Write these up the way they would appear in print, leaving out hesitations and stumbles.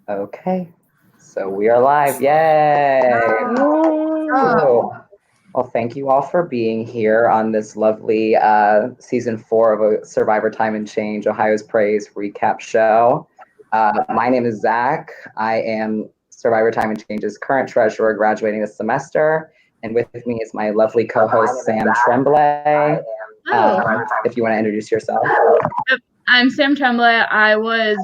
Okay, so we are live. Yay! Woo. Well, thank you all for being here on this lovely season 4 of a Survivor Time and Change Ohio's Praise recap show. My name is Zach. I am Survivor Time and Change's current treasurer, graduating this semester. And with me is my lovely co-host, Sam Tremblay. If you want to introduce yourself. Yep. I'm Sam Tremblay. I was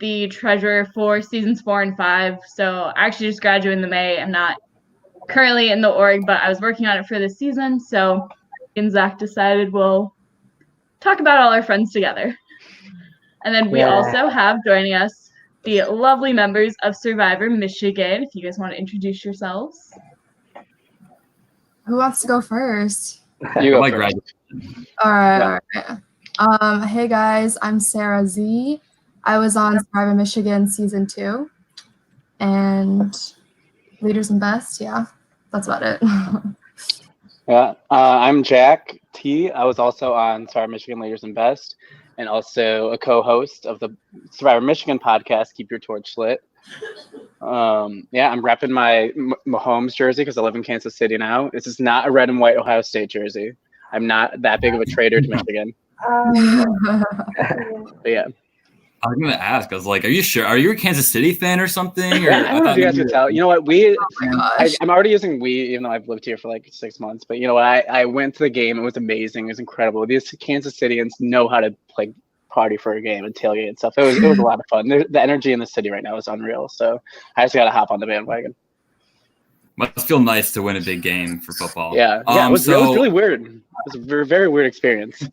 the treasurer for seasons 4 and 5. So I actually just graduated in May. I'm not currently in the org, but I was working on it for this season. So me and Zach decided we'll talk about all our friends together. And then we also have joining us the lovely members of Survivor Michigan. If you guys want to introduce yourselves. Who wants to go first? You go first. All right. Hey guys, I'm Sarah Z. I was on Survivor Michigan season 2, and Leaders and Best. Yeah, that's about it. I'm Jack T. I was also on Survivor Michigan Leaders and Best, and also a co-host of the Survivor Michigan podcast, Keep Your Torch Lit. I'm repping my Mahomes jersey because I live in Kansas City now. This is not a red and white Ohio State jersey. I'm not that big of a traitor to Michigan. But yeah. I was gonna ask. I was like, "Are you sure? Are you a Kansas City fan or something?" Or, I don't know if you guys can tell. You know what? I'm already using we, even though I've lived here for like 6 months. But you know what? I went to the game. It was amazing. It was incredible. These Kansas Cityans know how to play party for a game and tailgate and stuff. It was a lot of fun. The energy in the city right now is unreal. So I just got to hop on the bandwagon. Must feel nice to win a big game for football. Yeah. It was really weird. It was a very, very weird experience.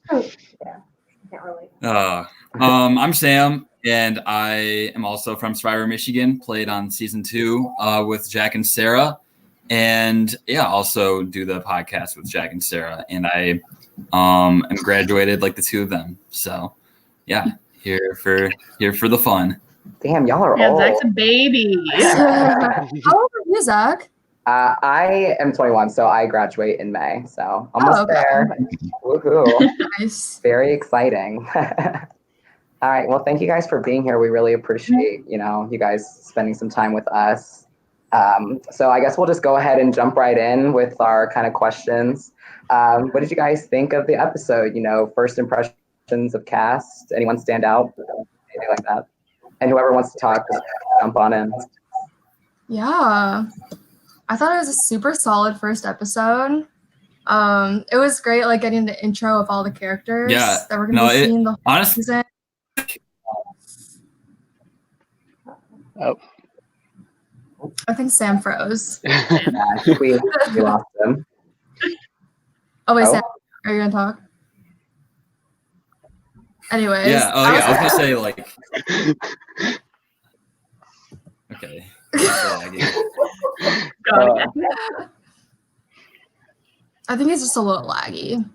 I'm Sam, and I am also from Survivor Michigan. Played on season 2 with Jack and Sarah, and also do the podcast with Jack and Sarah. And I am graduated like the two of them. So here for the fun. Damn, y'all are old. Zach's a baby. How old are you, Zach? I am 21, so I graduate in May. So almost there. Woohoo! Nice. Very exciting. All right. Well, thank you guys for being here. We really appreciate, you guys spending some time with us. So I guess we'll just go ahead and jump right in with our kind of questions. What did you guys think of the episode? First impressions of cast. Anyone stand out? Anything like that? And whoever wants to talk, just jump on in. Yeah. I thought it was a super solid first episode. It was great, like getting the intro of all the characters that we're going to be seeing the whole season. Oh, I think Sam froze. We lost him. Oh wait, Sam, are you gonna talk? Anyways. Yeah. Oh yeah. I was gonna say like. Okay. I think it's just a little laggy.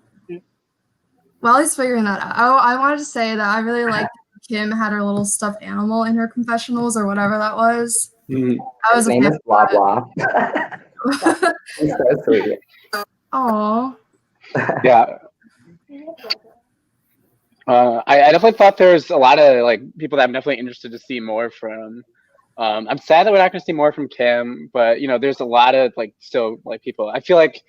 While he's figuring that out, I wanted to say that I really liked Kim had her little stuffed animal in her confessionals or whatever that was. His name is Blah Blah. He's so sweet. Aww. Yeah. I definitely thought there was a lot of like people that I'm definitely interested to see more from. I'm sad that we're not going to see more from Kim, but there's a lot of like still like people. I feel like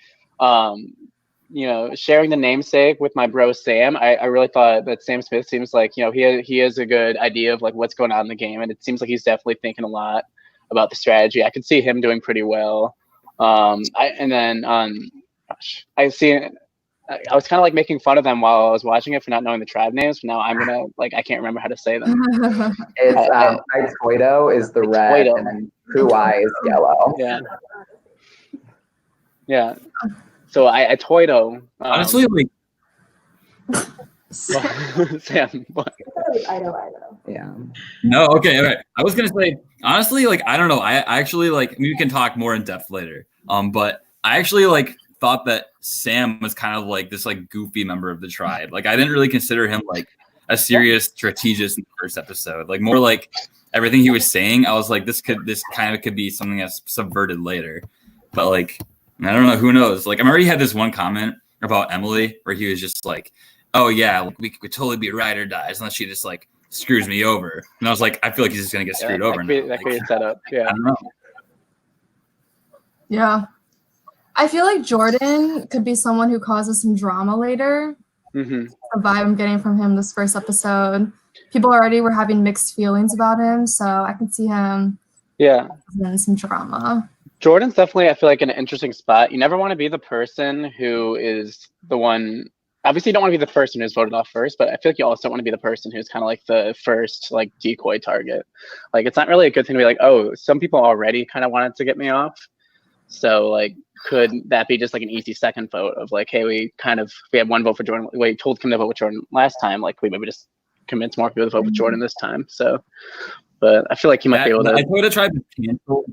sharing the namesake with my bro Sam, I really thought that Sam Smith seems like he has a good idea of like what's going on in the game, and it seems like he's definitely thinking a lot about the strategy. I could see him doing pretty well. I was kind of like making fun of them while I was watching it for not knowing the tribe names. But now I'm gonna I can't remember how to say them. It's Toito is the red, and then Kuai is yellow. Yeah. So I Toito. Honestly, like. Sam, what? I know. Yeah. No, okay, all right. I was gonna say honestly, like I don't know. I actually like we can talk more in depth later. But I actually like thought that Sam was kind of like this like goofy member of the tribe. Like I didn't really consider him like a serious strategist in the first episode. Like more like everything he was saying, I was like, this kind of could be something that's subverted later. But like I don't know, who knows? Like I already had this one comment about Emily where he was just like, oh yeah, we could totally be ride or dies unless she just like screws me over. And I was like, I feel like he's just gonna get screwed over. That could be set up. Yeah. I don't know. Yeah. I feel like Jordan could be someone who causes some drama later. Mm-hmm. The vibe I'm getting from him this first episode. People already were having mixed feelings about him, so I can see him in some drama. Jordan's definitely, I feel like, in an interesting spot. You never want to be the person who is the one. Obviously, you don't want to be the person who's voted off first, but I feel like you also want to be the person who's kind of like the first like decoy target. Like, it's not really a good thing to be like, oh, some people already kind of wanted to get me off. So like, could that be just like an easy second vote of like, hey, we had one vote for Jordan. We told Kim to vote with Jordan last time. Like, we maybe just convince more people to vote with Jordan this time. So, but I feel like he might be able to. I would have tried to cancel.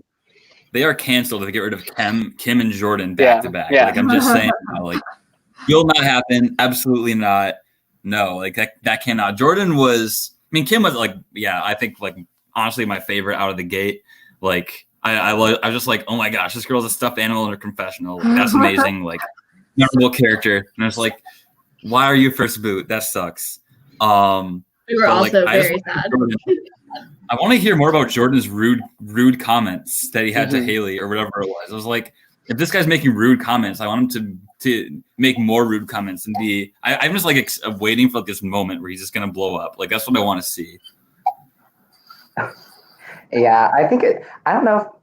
They are canceled to get rid of Kim and Jordan back to back. Yeah. Like, I'm just saying, like, will not happen. Absolutely not. No, like that cannot. Jordan was. I mean, Kim was like, I think like honestly my favorite out of the gate. Like, I was just like, oh my gosh, this girl's a stuffed animal in her confessional. Like, that's amazing. Like, memorable character. And I was like, why are you first boot? That sucks. We were also very sad. I want to hear more about Jordan's rude comments that he had to Haley or whatever it was. I was like, if this guy's making rude comments, I want him to make more rude comments and be. I'm just like waiting for this moment where he's just gonna blow up. Like, that's what I want to see. Yeah, I think I don't know.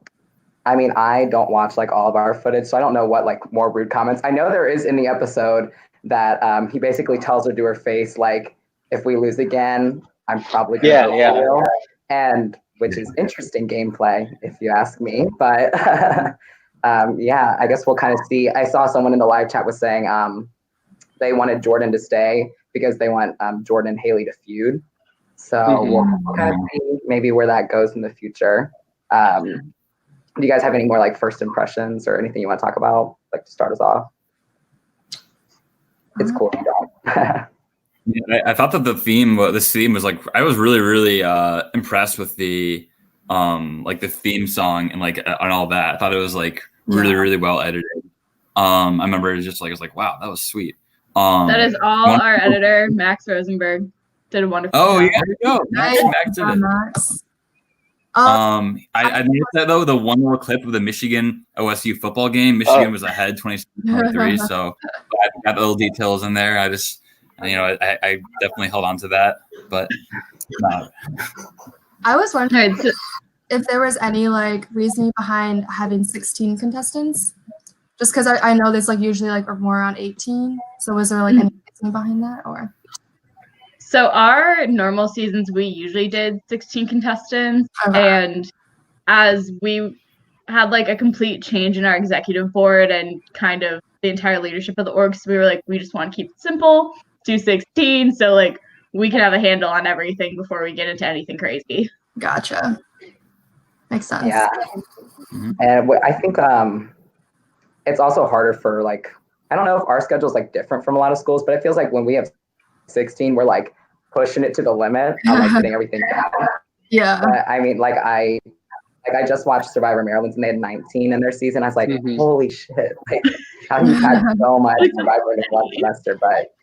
I mean, I don't watch like all of our footage, so I don't know what like more rude comments. I know there is in the episode that he basically tells her to her face like, if we lose again, I'm probably gonna kill you. And which is interesting gameplay, if you ask me. But I guess we'll kind of see. I saw someone in the live chat was saying they wanted Jordan to stay because they want Jordan and Haley to feud. So we'll kind of see maybe where that goes in the future. Do you guys have any more like first impressions or anything you want to talk about, like to start us off? It's cool if you don't. I thought that this theme was like, I was really, really impressed with the like the theme song and like on all that. I thought it was like really, really well edited. I remember it was just like, I was like, wow, that was sweet. That is all our editor, Max Rosenberg, did a wonderful job. Yeah, there you go. Max did it. Max. I noticed that though, the one more clip of the Michigan OSU football game. Michigan was ahead 27-23, so I got the little details in there. I just, I definitely held on to that, but I was wondering if there was any like reasoning behind having 16 contestants, just because I know there's like usually like more around 18. So was there like any reasoning behind that, or? So our normal seasons, we usually did 16 contestants, and as we had like a complete change in our executive board and kind of the entire leadership of the org, so we were like, we just want to keep it simple, do 16, so like we can have a handle on everything before we get into anything crazy. Gotcha. Makes sense. Yeah, and I think it's also harder for like, I don't know if our schedule is like different from a lot of schools, but it feels like when we have 16, we're like pushing it to the limit of like getting everything down. Yeah. I mean, I just watched Survivor Maryland and they had 19 in their season. I was like, holy shit! Like, how do you pack so much Survivor in one semester? But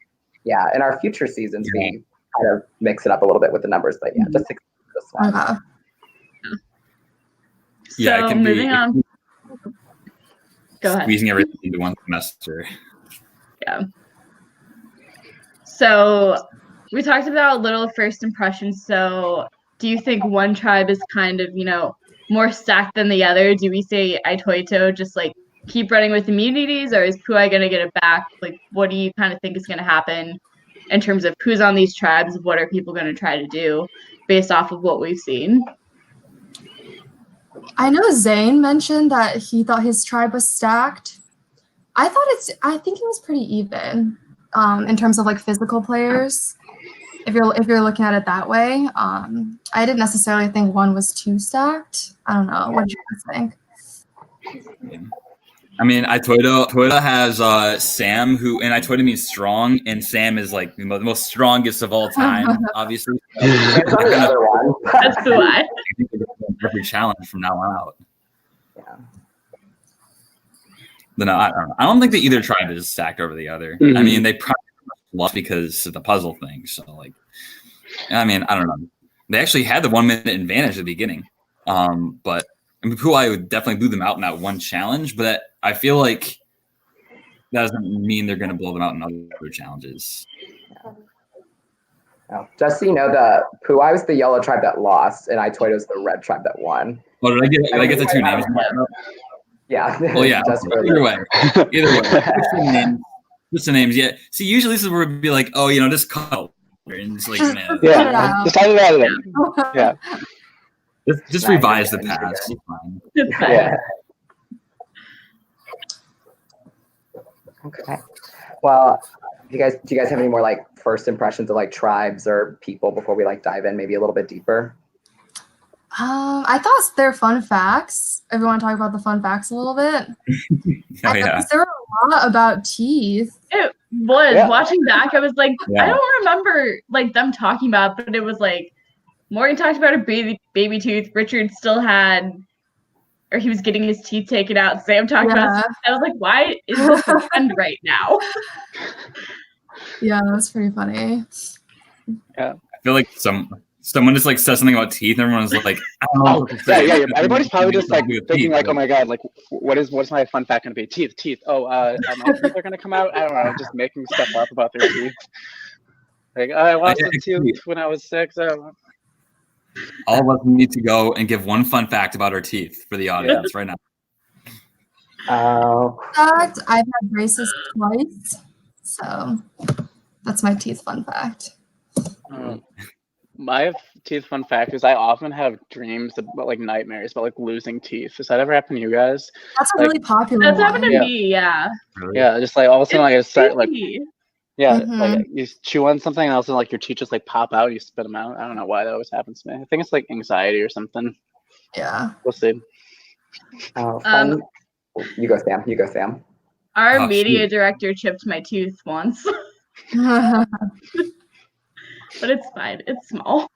yeah, in our future seasons, we kind of mix it up a little bit with the numbers. But yeah, just 16 this one. Yeah, it can moving on. Go ahead. Squeezing everything into one semester. Yeah. So we talked about little first impressions. So do you think one tribe is kind of, more stacked than the other? Do we say Aitoito just like keep running with immunities, or is Puai going to get it back? Like, what do you kind of think is going to happen in terms of who's on these tribes? What are people going to try to do based off of what we've seen? I know Zane mentioned that he thought his tribe was stacked. I think it was pretty even in terms of like physical players. If you're looking at it that way, I didn't necessarily think one was too stacked. I don't know. What do you guys think? I mean, Aitoito has Sam, who, and Aitoito means strong, and Sam is like the most strongest of all time, obviously. That's the other one. That's the one. Every challenge from now on out. Yeah. But no, I don't know. I don't think that either tribe is stacked over the other. I mean, they probably lost because of the puzzle thing. So like, I mean, I don't know. They actually had the 1 minute advantage at the beginning. But I mean, I would definitely blew them out in that one challenge, but I feel like that doesn't mean they're going to blow them out in other challenges. Oh, just so you know, the Puai was the yellow tribe that lost, and Itoido was the red tribe that won. Oh, did I get the two names? Yeah. Well, yeah. Either way. Just the names. Yeah. See, usually this is where it'd be like, oh, just cut out and just like, yeah, just type it out of it. Yeah. Just revise the past. Yeah. Okay. Well, do you guys have any more like first impressions of like tribes or people before we like dive in maybe a little bit deeper? I thought they're fun facts. Everyone talk about the fun facts a little bit. Yeah. There were a lot about teeth. It was watching back. I was like, Yeah. I don't remember like them talking about, but it was like Morgan talked about a baby tooth. Richard still had, or he was getting his teeth taken out. Sam talked about. I was like, why is this a trend right now? Yeah, that's pretty funny. Yeah, I feel like someone just like says something about teeth, and everyone's like, I don't know. What to say. yeah. Everybody's probably just like thinking like, oh my god, like what's my fun fact gonna be? Teeth. Oh, my teeth are gonna come out. I don't know, just making stuff up about their teeth. Like, I lost a tooth when I was 6. I don't know. All of us need to go and give one fun fact about our teeth for the audience right now. Fact, I've had braces twice, so that's my teeth fun fact. My teeth fun fact is I often have dreams about like nightmares about like losing teeth. Does that ever happen to you guys? That's a really popular That's one. happened to me, yeah. Yeah, just like all of a sudden like I start like Mhm. like you chew on something and all of a sudden like your teeth just like pop out and you spit them out. I don't know why that always happens to me. I think it's like anxiety or something. Yeah. We'll see. Oh, fun. You go, Sam. Our media director chipped my tooth once, but it's fine. It's small.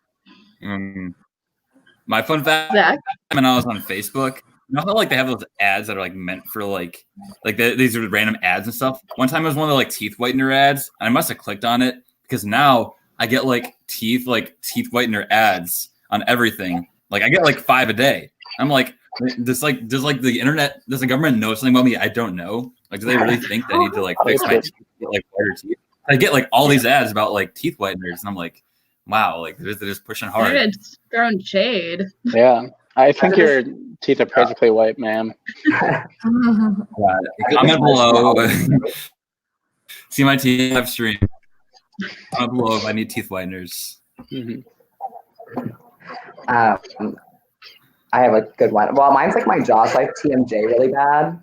My fun fact, Zach? when I was on Facebook, you know how like they have those ads that are like meant for like these are random ads and stuff. One time it was one of the like teeth whitener ads, and I must have clicked on it because now I get like teeth whitener ads on everything. Like I get like 5 a day. I'm like, does the internet, does the government know something about me I don't know? Like, do they really think they need to like fix my teeth, like whiter teeth? I get like all these ads about like teeth whiteners, and I'm like, wow, like they're just pushing hard. They're just throwing shade. Yeah, I think your teeth are perfectly white, ma'am. Comment below. See my teeth live stream. Comment below if I need teeth whiteners. I have a good one. Well, mine's like my jaw's like TMJ really bad.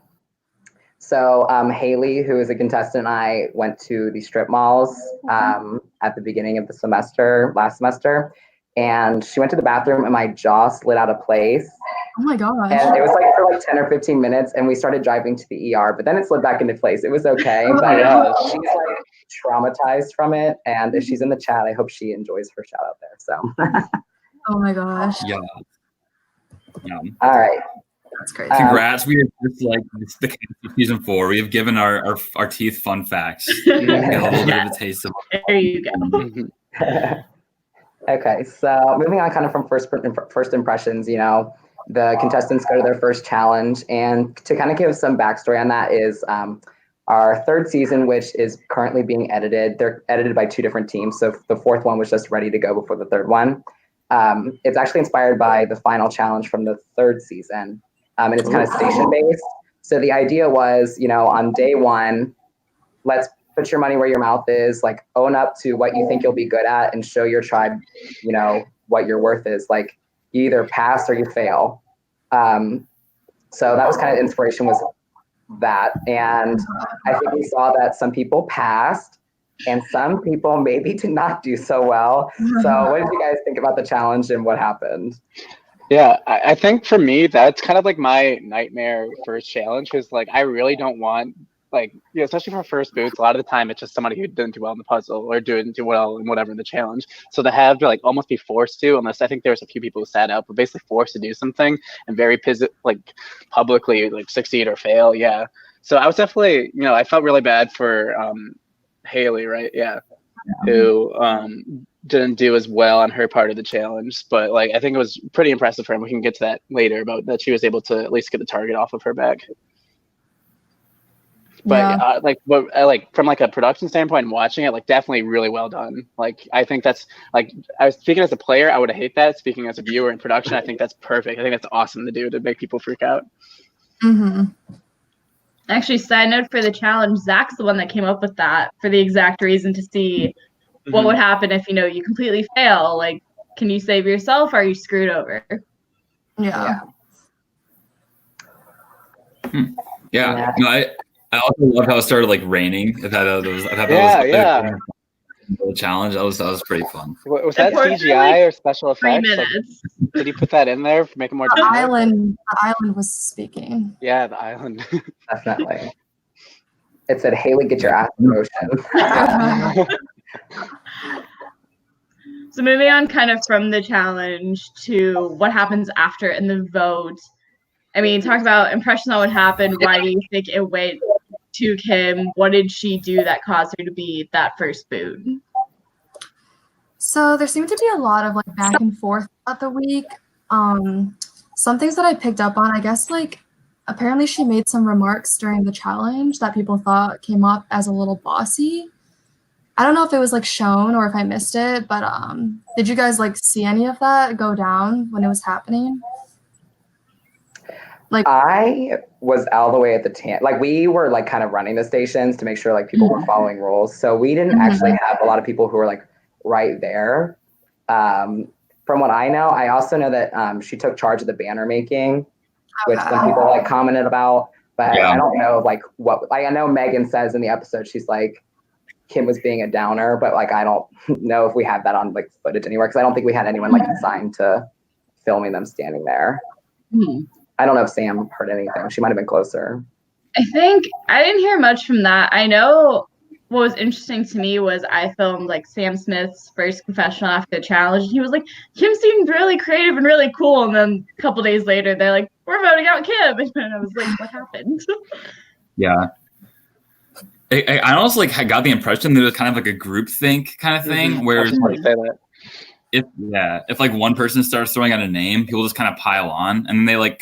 So Haley, who is a contestant, and I went to the strip malls at the beginning of the semester, last semester, and she went to the bathroom and my jaw slid out of place. Oh my gosh. And it was like for like 10 or 15 minutes, and we started driving to the ER, but then it slid back into place. It was okay, but she's like traumatized from it, and if she's in the chat, I hope she enjoys her shout out there. So. Oh my gosh. Yeah. All right. That's great. Congrats. We have just like the season 4. We have given our teeth fun facts. A little bit of a taste of it. There you go. Okay, so moving on kind of from first impressions, the contestants go to their first challenge, and to kind of give some backstory on that is our 3rd season, which is currently being edited. They're edited by 2 different teams, so the 4th one was just ready to go before the 3rd one. It's actually inspired by the final challenge from the 3rd season, and it's kind of station-based. So the idea was, on day 1, let's put your money where your mouth is, like own up to what you think you'll be good at and show your tribe, what your worth is. Like you either pass or you fail. So that was kind of inspiration was that. And I think we saw that some people passed and some people maybe did not do so well. So what did you guys think about the challenge and what happened? Yeah, I think for me, that's kind of like my nightmare first challenge, because like I really don't want, like, especially for first boots, a lot of the time it's just somebody who didn't do well in the puzzle or didn't do well in whatever in the challenge. So to have to like almost be forced to, unless I think there's a few people who sat out, but basically forced to do something and very like publicly like succeed or fail. Yeah. So I was definitely, I felt really bad for Haley, right? Yeah. Who didn't do as well on her part of the challenge, but like I think it was pretty impressive for him. We can get to that later about that she was able to at least get the target off of her back. But like from like a production standpoint and watching it, like definitely really well done. Like I think that's like I was speaking as a player, I would hate that. Speaking as a viewer in production, I think that's perfect. I think that's awesome to do to make people freak out. Mm-hmm. Actually, side note for the challenge, Zach's the one that came up with that for the exact reason to see what would happen if you completely fail. Like, can you save yourself? Or are you screwed over? Yeah. Yeah. No, I also love how it started like raining. That was the challenge. That was pretty fun. Was that CGI or special effects? Like, did he put that in there for make it more dramatic? The island was speaking. Yeah, the island. Definitely. It said, Haley, get your ass in motion. So moving on kind of from the challenge to what happens after in the vote. I mean, talk about impressions on what happened. Why do you think it went to Kim? What did she do that caused her to be that first boot? So there seemed to be a lot of like back and forth throughout the week. Some things that I picked up on, I guess, like apparently she made some remarks during the challenge that people thought came up as a little bossy. I don't know if it was like shown or if I missed it, but did you guys like see any of that go down when it was happening? Like I was all the way at the like we were like kind of running the stations to make sure like people were following rules. So we didn't actually have a lot of people who were like right there. From what I know, I also know that she took charge of the banner making, which some people like commented about, but I don't know like what, like I know Megan says in the episode, she's like, Kim was being a downer, but like I don't know if we have that on like footage anywhere, because I don't think we had anyone like assigned to filming them standing there. I don't know if Sam heard anything. She might have been closer. I think I didn't hear much from that. I know what was interesting to me was I filmed like Sam Smith's first confessional after the challenge. And he was like, Kim seemed really creative and really cool. And then a couple days later, they're like, we're voting out Kim. And I was like, what happened? Yeah. I also like got the impression that it was kind of like a group think kind of thing, where like, if like one person starts throwing out a name, people just kind of pile on, and then they like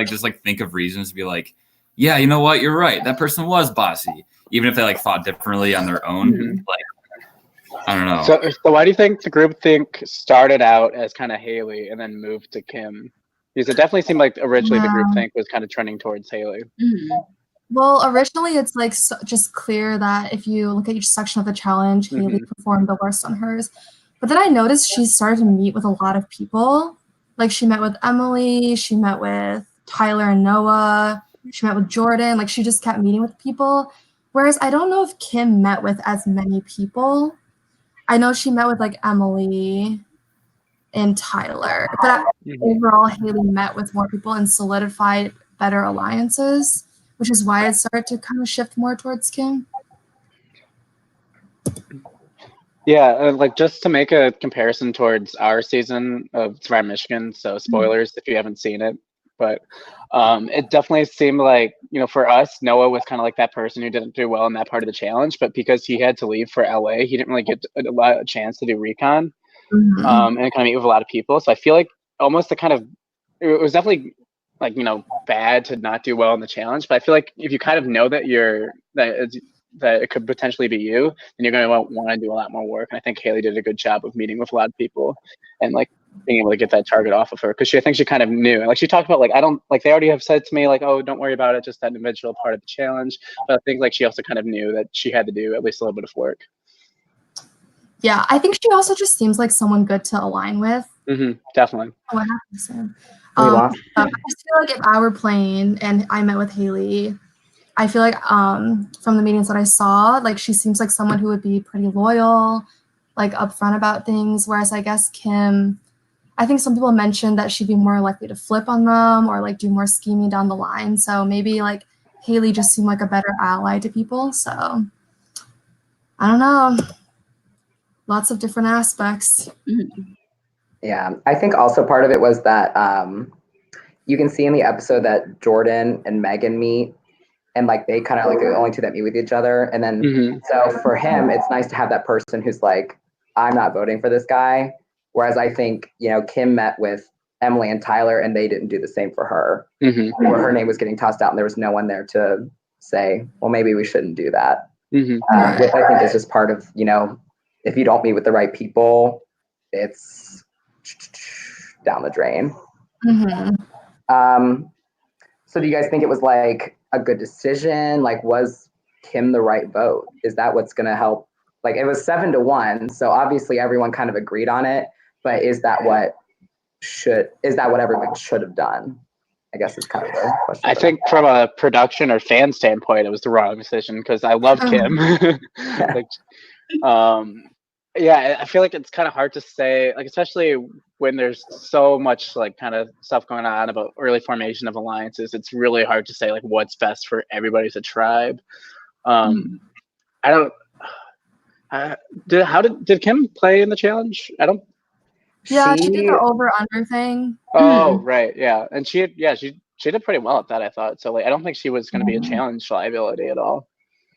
just like think of reasons to be like, yeah, you know what, you're right, that person was bossy, even if they like thought differently on their own. Like, I don't know. So why do you think the group think started out as kind of Haley and then moved to Kim? Because it definitely seemed like originally the group think was kind of trending towards Haley. Well, originally it's like just clear that if you look at each section of the challenge, Haley performed the worst on hers. But then I noticed she started to meet with a lot of people. Like she met with Emily, she met with Tyler and Noah, she met with Jordan. Like she just kept meeting with people. Whereas I don't know if Kim met with as many people. I know she met with like Emily and Tyler. But overall, Haley met with more people and solidified better alliances, which is why it started to kind of shift more towards Kim. Yeah, like just to make a comparison towards our season of Survivor Michigan, so spoilers if you haven't seen it, but it definitely seemed like, for us, Noah was kind of like that person who didn't do well in that part of the challenge, but because he had to leave for LA, he didn't really get a chance to do recon and kind of meet with a lot of people. So I feel like almost it was definitely like, bad to not do well in the challenge, but I feel like if you kind of know that that it could potentially be you, then you're going to want to do a lot more work. And I think Haley did a good job of meeting with a lot of people and like being able to get that target off of her, because I think she kind of knew. Like she talked about like, they already have said to me like, oh, don't worry about it, just that individual part of the challenge. But I think like she also kind of knew that she had to do at least a little bit of work. Yeah, I think she also just seems like someone good to align with. Definitely. What happened, Sam? I just feel like if I were playing and I met with Haley, I feel like from the meetings that I saw, like she seems like someone who would be pretty loyal, like upfront about things. Whereas I guess Kim, I think some people mentioned that she'd be more likely to flip on them or like do more scheming down the line. So maybe like Haley just seemed like a better ally to people. So I don't know. Lots of different aspects. Yeah, I think also part of it was that you can see in the episode that Jordan and Megan meet, and like they kind of like the only two that meet with each other. And then so for him, it's nice to have that person who's like I'm not voting for this guy. Whereas I think, Kim met with Emily and Tyler and they didn't do the same for her. Where her name was getting tossed out and there was no one there to say, well, maybe we shouldn't do that. Which I think is just part of, if you don't meet with the right people, it's down the drain. So do you guys think it was like a good decision? Like, was Kim the right vote? Is that what's going to help? Like, it was 7-1, so obviously everyone kind of agreed on it. But is that what everyone should have done? I guess is kind of the question. I think from a production or fan standpoint, it was the wrong decision because I love Kim. I feel like it's kind of hard to say, like, especially when there's so much like kind of stuff going on about early formation of alliances. It's really hard to say like what's best for everybody as a tribe. Did Kim play in the challenge? Yeah, she did the over/under thing. Oh, right, yeah, and she did pretty well at that, I thought. So like, I don't think she was going to be a challenge liability at all.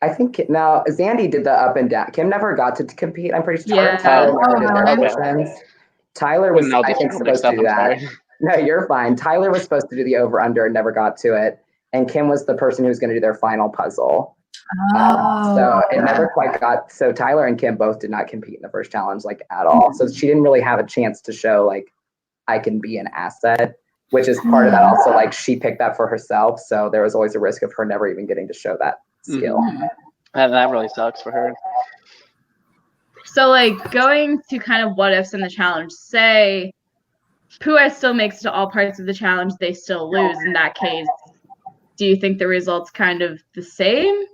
I think now Zandy did the up and down. Kim never got to compete. I'm pretty sure. Yeah. Tyler never did their auditions. Tyler was, I think, supposed to do that. No, you're fine. Tyler was supposed to do the over under and never got to it, and Kim was the person who was going to do their final puzzle. So it never quite got. So Tyler and Kim both did not compete in the first challenge like at all. So she didn't really have a chance to show like I can be an asset, which is part of that. Also, like she picked that for herself, so there was always a risk of her never even getting to show that skill. And that really sucks for her. So like going to kind of what ifs in the challenge, say Puai still makes it to all parts of the challenge, they still lose. In that case, do you think the result's kind of the same?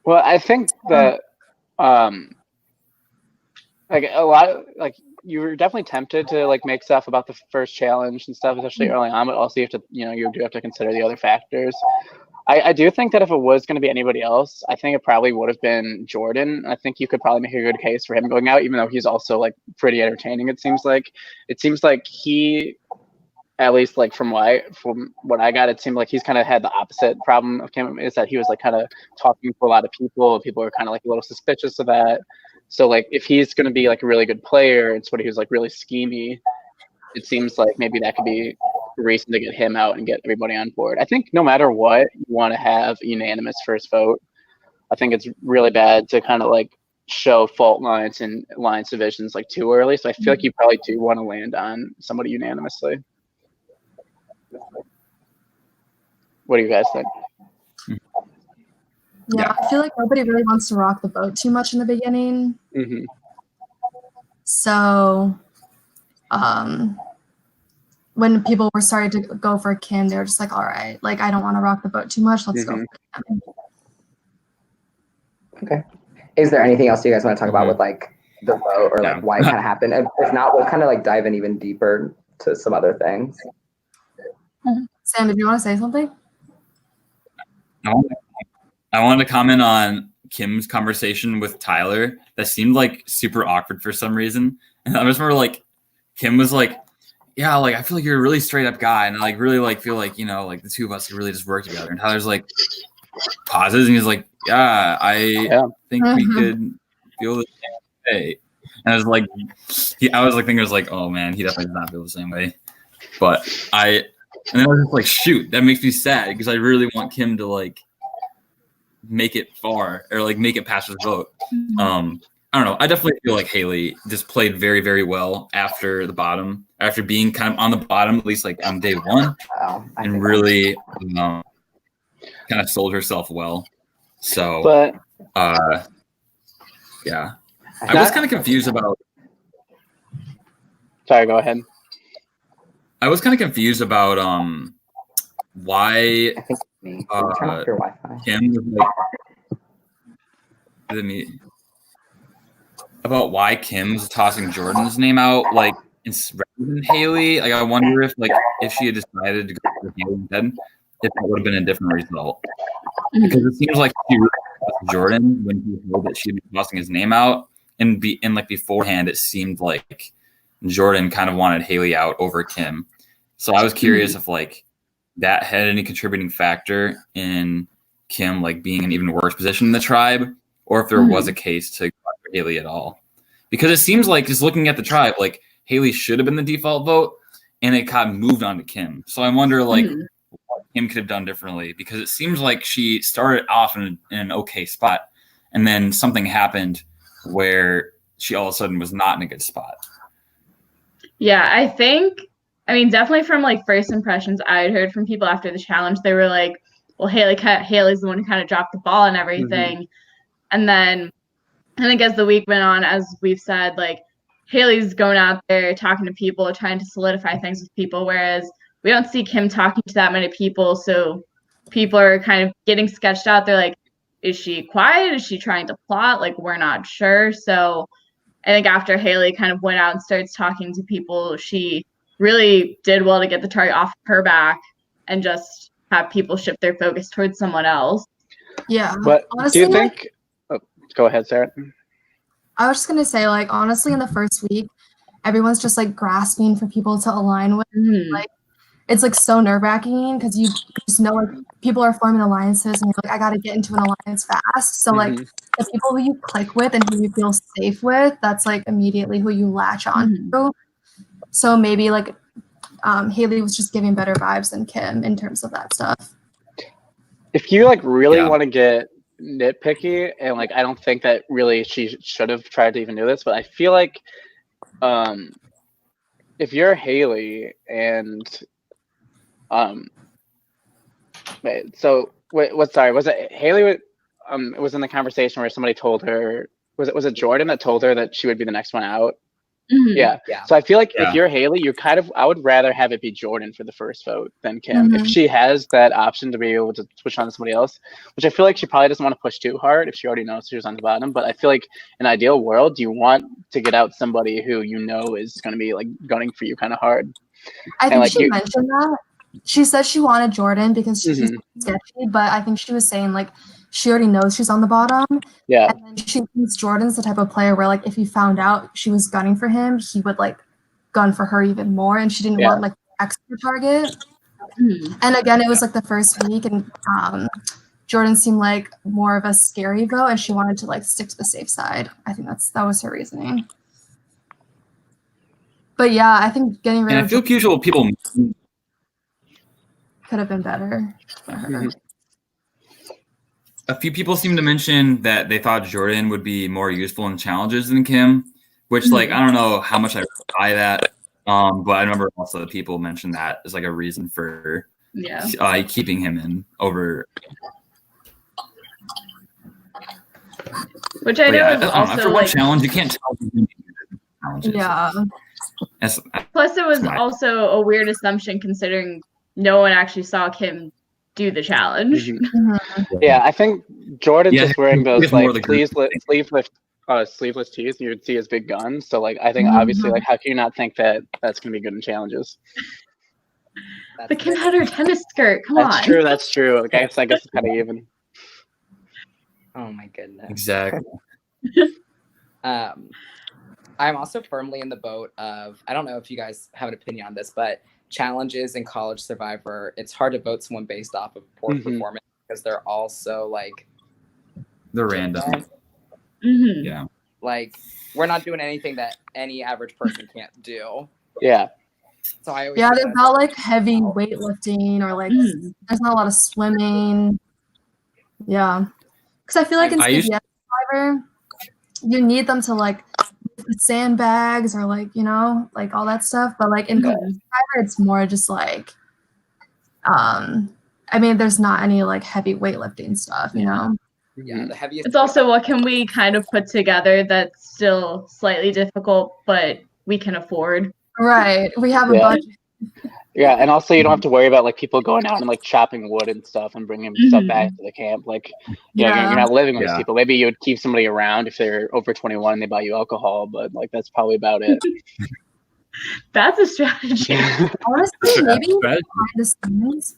Well, I think that like a lot, like you were definitely tempted to like make stuff about the first challenge and stuff, especially early on, but also you have to, you do have to consider the other factors. I do think that if it was going to be anybody else, I think it probably would have been Jordan. I think you could probably make a good case for him going out, even though he's also like pretty entertaining. It seems like he, at least like from what I got, it seemed like he's kind of had the opposite problem of Kim, is that he was like kind of talking to a lot of people. People are kind of like a little suspicious of that. So like if he's going to be like a really good player, it's what he was like really schemy. It seems like maybe that could be a reason to get him out and get everybody on board. I think no matter what, you want to have a unanimous first vote. I think it's really bad to kind of like show fault lines and alliance divisions like too early. So I feel like you probably do want to land on somebody unanimously. What do you guys think? Yeah, I feel like nobody really wants to rock the boat too much in the beginning. So when people were starting to go for Kim, they were just like, all right, like I don't want to rock the boat too much. Let's go for Kim. Okay. Is there anything else you guys want to talk about with like the vote or like why it kind of happened? If not, we'll kind of like dive in even deeper to some other things. Sam, did you want to say something? I wanted to comment on Kim's conversation with Tyler that seemed like super awkward for some reason. And I just remember like Kim was like, yeah, like I feel like you're a really straight up guy. And I like really like feel like, like the two of us could really just work together. And Tyler's like pauses and he's like, yeah, I think we could feel the same way. And I was like, thinking, I was like, oh man, he definitely does not feel the same way. But and then I was just like, shoot, that makes me sad because I really want Kim to like make it far or like make it past his vote. I don't know. I definitely feel like Haley just played very, very well after being kind of on the bottom, at least like on day one, and really kind of sold herself well. So, but yeah, I was kind of confused about. Sorry, go ahead. I was kind of confused about why Kim was like about why Kim's tossing Jordan's name out like rather than Haley. Like I wonder if if she had decided to go with Haley instead, if that would have been a different result. Because it seems like she really tossed Jordan when he heard that she'd be tossing his name out, and like beforehand it seemed like Jordan kind of wanted Haley out over Kim. So I was curious if like that had any contributing factor in Kim like being in an even worse position in the tribe, or if there was a case to go after Haley at all. Because it seems like, just looking at the tribe, like Haley should have been the default vote, and it got moved on to Kim. So I wonder like what Kim could have done differently, because it seems like she started off in an okay spot, and then something happened where she all of a sudden was not in a good spot. Yeah, I mean, definitely from like first impressions I had heard from people after the challenge, they were like, well, Haley's the one who kind of dropped the ball and everything. And then I think as the week went on, as we've said, like Haley's going out there talking to people, trying to solidify things with people, whereas we don't see Kim talking to that many people. So people are kind of getting sketched out. They're like, is she quiet? Is she trying to plot? Like, we're not sure. So I think after Haley kind of went out and starts talking to people, she really did well to get the target off her back and just have people shift their focus towards someone else. Yeah. But honestly, do you think? Oh, go ahead, Sarah. I was just gonna say, like, honestly, in the first week, everyone's just like grasping for people to align with. Like, it's like so nerve-wracking because you just know like people are forming alliances and you're like, I gotta get into an alliance fast. So like the people who you click with and who you feel safe with, that's like immediately who you latch on to. So maybe like Haley was just giving better vibes than Kim in terms of that stuff. If you like really want to get nitpicky, and like I don't think that really she should have tried to even do this, but I feel like if you're Haley and was it Haley? It was in the conversation where somebody told her, was it Jordan that told her that she would be the next one out? Yeah. So I feel like if you're Haley, I would rather have it be Jordan for the first vote than Kim. If she has that option to be able to switch on to somebody else, which I feel like she probably doesn't want to push too hard if she already knows she was on the bottom. But I feel like in an ideal world, you want to get out somebody who you know is going to be like gunning for you kind of hard. I think she mentioned that. She said she wanted Jordan because she's sketchy, but I think she was saying like she already knows she's on the bottom. Yeah. And then she thinks Jordan's the type of player where like if he found out she was gunning for him, he would like gun for her even more. And she didn't want like extra target. And again, it was like the first week and Jordan seemed like more of a scary vote and she wanted to like stick to the safe side. I think that was her reasoning. But yeah, I think getting rid of I feel usual people could have been better for her. A few people seem to mention that they thought Jordan would be more useful in challenges than Kim, which like I don't know how much I buy that. But I remember also the people mentioned that as like a reason for keeping him in over. Which I know is also after one challenge you can't tell. Yeah. Plus, it was also a weird assumption considering no one actually saw Kim do the challenge. Yeah, I think Jordan just wearing those like sleeveless tees, you would see his big gun. So like, I think obviously, like, how can you not think that that's gonna be good in challenges? But Kim had her tennis skirt. Come on. That's true. I guess it's kind of even. Oh my goodness. Exactly. I'm also firmly in the boat of, I don't know if you guys have an opinion on this, but challenges in College Survivor, it's hard to vote someone based off of poor performance because they're all so like they're random. Yeah. Like we're not doing anything that any average person can't do. Yeah. So I always there's not like heavy weightlifting or like there's not a lot of swimming. Yeah. Because I feel like in CBS Survivor, you need them to like sandbags or like, you know, like all that stuff. But like in College Survivor, it's more just like, I mean, there's not any like heavy weightlifting stuff, you know? Yeah, the heaviest. It's also what can we kind of put together that's still slightly difficult, but we can afford. Right. We have a budget. Yeah, and also you don't have to worry about like people going out and like chopping wood and stuff and bringing stuff back to the camp. Like, you're not living with these people. Maybe you would keep somebody around if they're over 21 and they buy you alcohol, but like that's probably about it. That's a strategy. Honestly, maybe behind the scenes,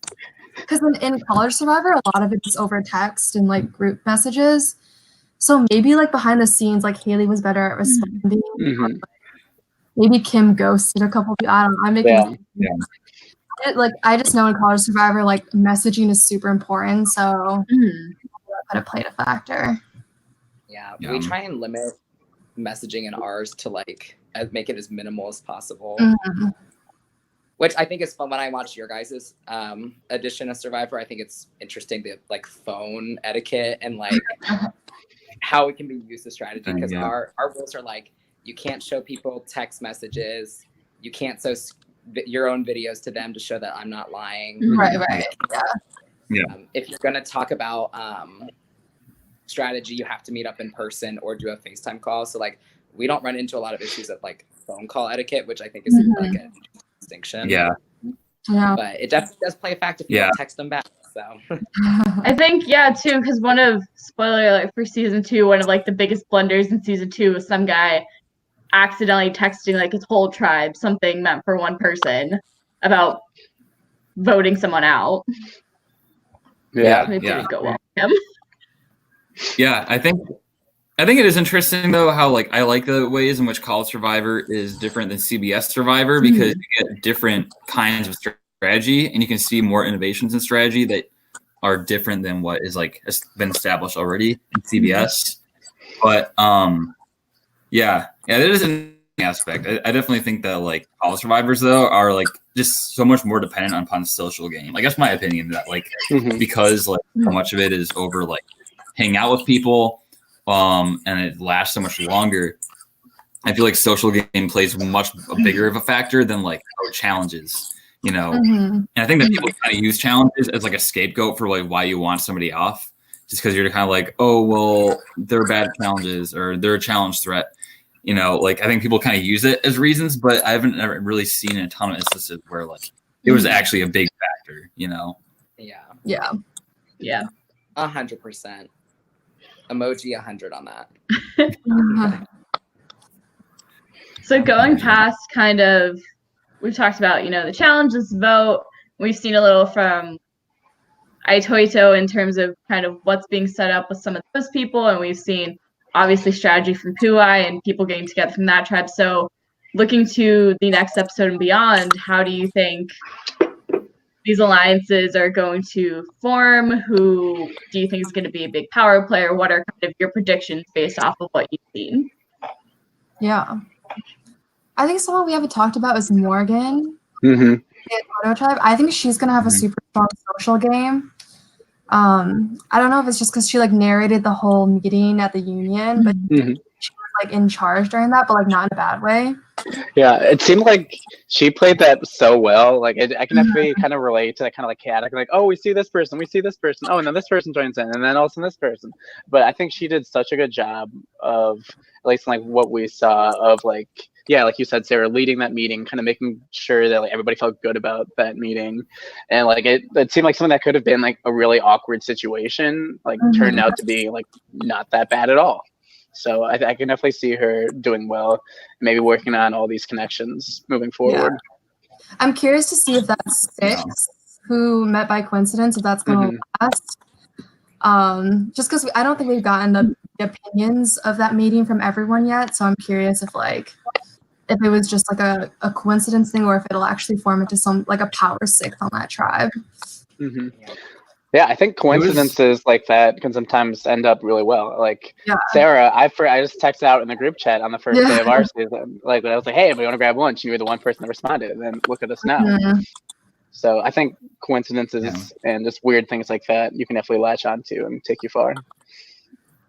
because in College Survivor, a lot of it is over text and like group messages. So maybe like behind the scenes, like Haley was better at responding. Maybe Kim ghosted a couple people. I don't know. I'm making I just know in College Survivor, like messaging is super important, so that played a factor. Yeah, we try and limit messaging in ours to like make it as minimal as possible. Which I think is fun. When I watch your guys' edition of Survivor, I think it's interesting the like phone etiquette and like how it can be used as strategy, because our rules are like, you can't show people text messages, you can't show your own videos to them to show that I'm not lying. Right. Yeah. If you're gonna talk about strategy, you have to meet up in person or do a FaceTime call. So like we don't run into a lot of issues of like phone call etiquette, which I think is like a distinction. Yeah. But it definitely does play a factor if you don't text them back. So I think too, because one of, spoiler alert for season 2, one of like the biggest blunders in season 2 was some guy accidentally texting like his whole tribe something meant for one person about voting someone out. Yeah. It didn't go well for him. Yeah, I think it is interesting though how like I like the ways in which College Survivor is different than CBS Survivor, because you get different kinds of strategy and you can see more innovations in strategy that are different than what is like has been established already in CBS. But yeah, that is an aspect. I definitely think that like College Survivors though are like just so much more dependent upon the social game. Like that's my opinion, that like because like so much of it is over like hanging out with people, and it lasts so much longer. I feel like social game plays much bigger of a factor than like challenges, you know. And I think that people kind of use challenges as like a scapegoat for like why you want somebody off, just because you're kind of like, oh well, they're bad challenges or they're a challenge threat, you know. Like I think people kind of use it as reasons, but I haven't ever really seen a ton of instances where like it was actually a big factor, you know. Yeah. 100%. Emoji 100 on that. So going past kind of, we've talked about, the challenges, vote. We've seen a little from Aitoito in terms of kind of what's being set up with some of those people. And we've seen obviously strategy from Puai and people getting together from that tribe. So looking to the next episode and beyond, how do you think these alliances are going to form? Who do you think is going to be a big power player? What are kind of your predictions based off of what you've seen? Yeah. I think someone we haven't talked about is Morgan. Tribe. I think she's going to have a super strong social game. I don't know if it's just because she like narrated the whole meeting at the union, but she was like in charge during that, but like not in a bad way. Yeah, it seemed like she played that so well. Like I can definitely kind of relate to that kind of like chaotic, like, oh, we see this person, oh, and then this person joins in, and then also this person. But I think she did such a good job of, at least like what we saw of like, yeah, like you said, Sarah, leading that meeting, kind of making sure that like everybody felt good about that meeting, and like it seemed like something that could have been like a really awkward situation, like turned out to be like not that bad at all. So I can definitely see her doing well, maybe working on all these connections moving forward. Yeah. I'm curious to see if that's Six, who met by coincidence, if that's going to last. Just because I don't think we've gotten the opinions of that meeting from everyone yet. So I'm curious if it was just like a coincidence thing, or if it'll actually form into some like a power six on that tribe. Yeah, I think coincidences like that can sometimes end up really well. Like Sarah, I just texted out in the group chat on the first day of our season. Like when I was like, "Hey, we want to grab lunch," and you were the one person that responded. And then look at us now. So I think coincidences and just weird things like that you can definitely latch onto and take you far.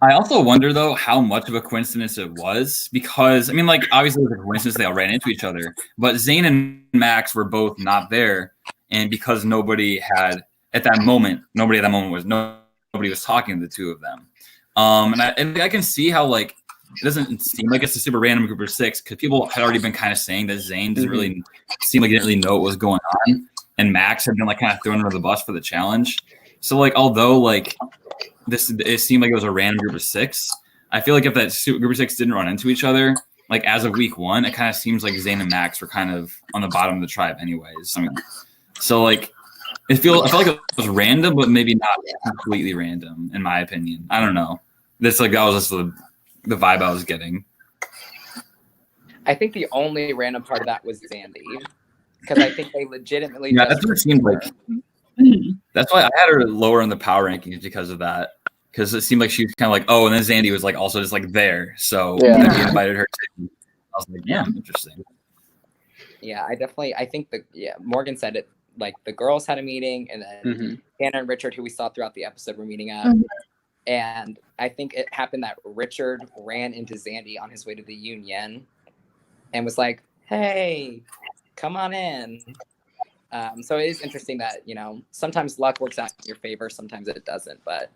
I also wonder though how much of a coincidence it was, because I mean, like obviously it was a coincidence they all ran into each other, but Zane and Max were both not there, and because nobody at that moment was talking to the two of them. And I can see how like it doesn't seem like it's a super random group of six, because people had already been kind of saying that Zane doesn't really seem like he didn't really know what was going on, and Max had been like kind of thrown under the bus for the challenge. So like although like it seemed like it was a random group of six, I feel like if that group of six didn't run into each other, like as of week one, it kind of seems like Zane and Max were kind of on the bottom of the tribe anyways. I mean, so like I feel like it was random, but maybe not completely random, in my opinion. I don't know. That was just the vibe I was getting. I think the only random part of that was Zandy. because I think they legitimately. Yeah, just that's what it seemed like. That's why I had her lower in the power rankings because of that. Because it seemed like she was kind of like, oh, and then Zandy was like also just like there. So Yeah. then we invited her to. I was like, yeah, interesting. Yeah, I think Morgan said it, like the girls had a meeting, and then Anna and Richard, who we saw throughout the episode, were meeting up. And I think it happened that Richard ran into Zandy on his way to the union and was like, hey, come on in. So it is interesting that, sometimes luck works out in your favor, sometimes it doesn't, but.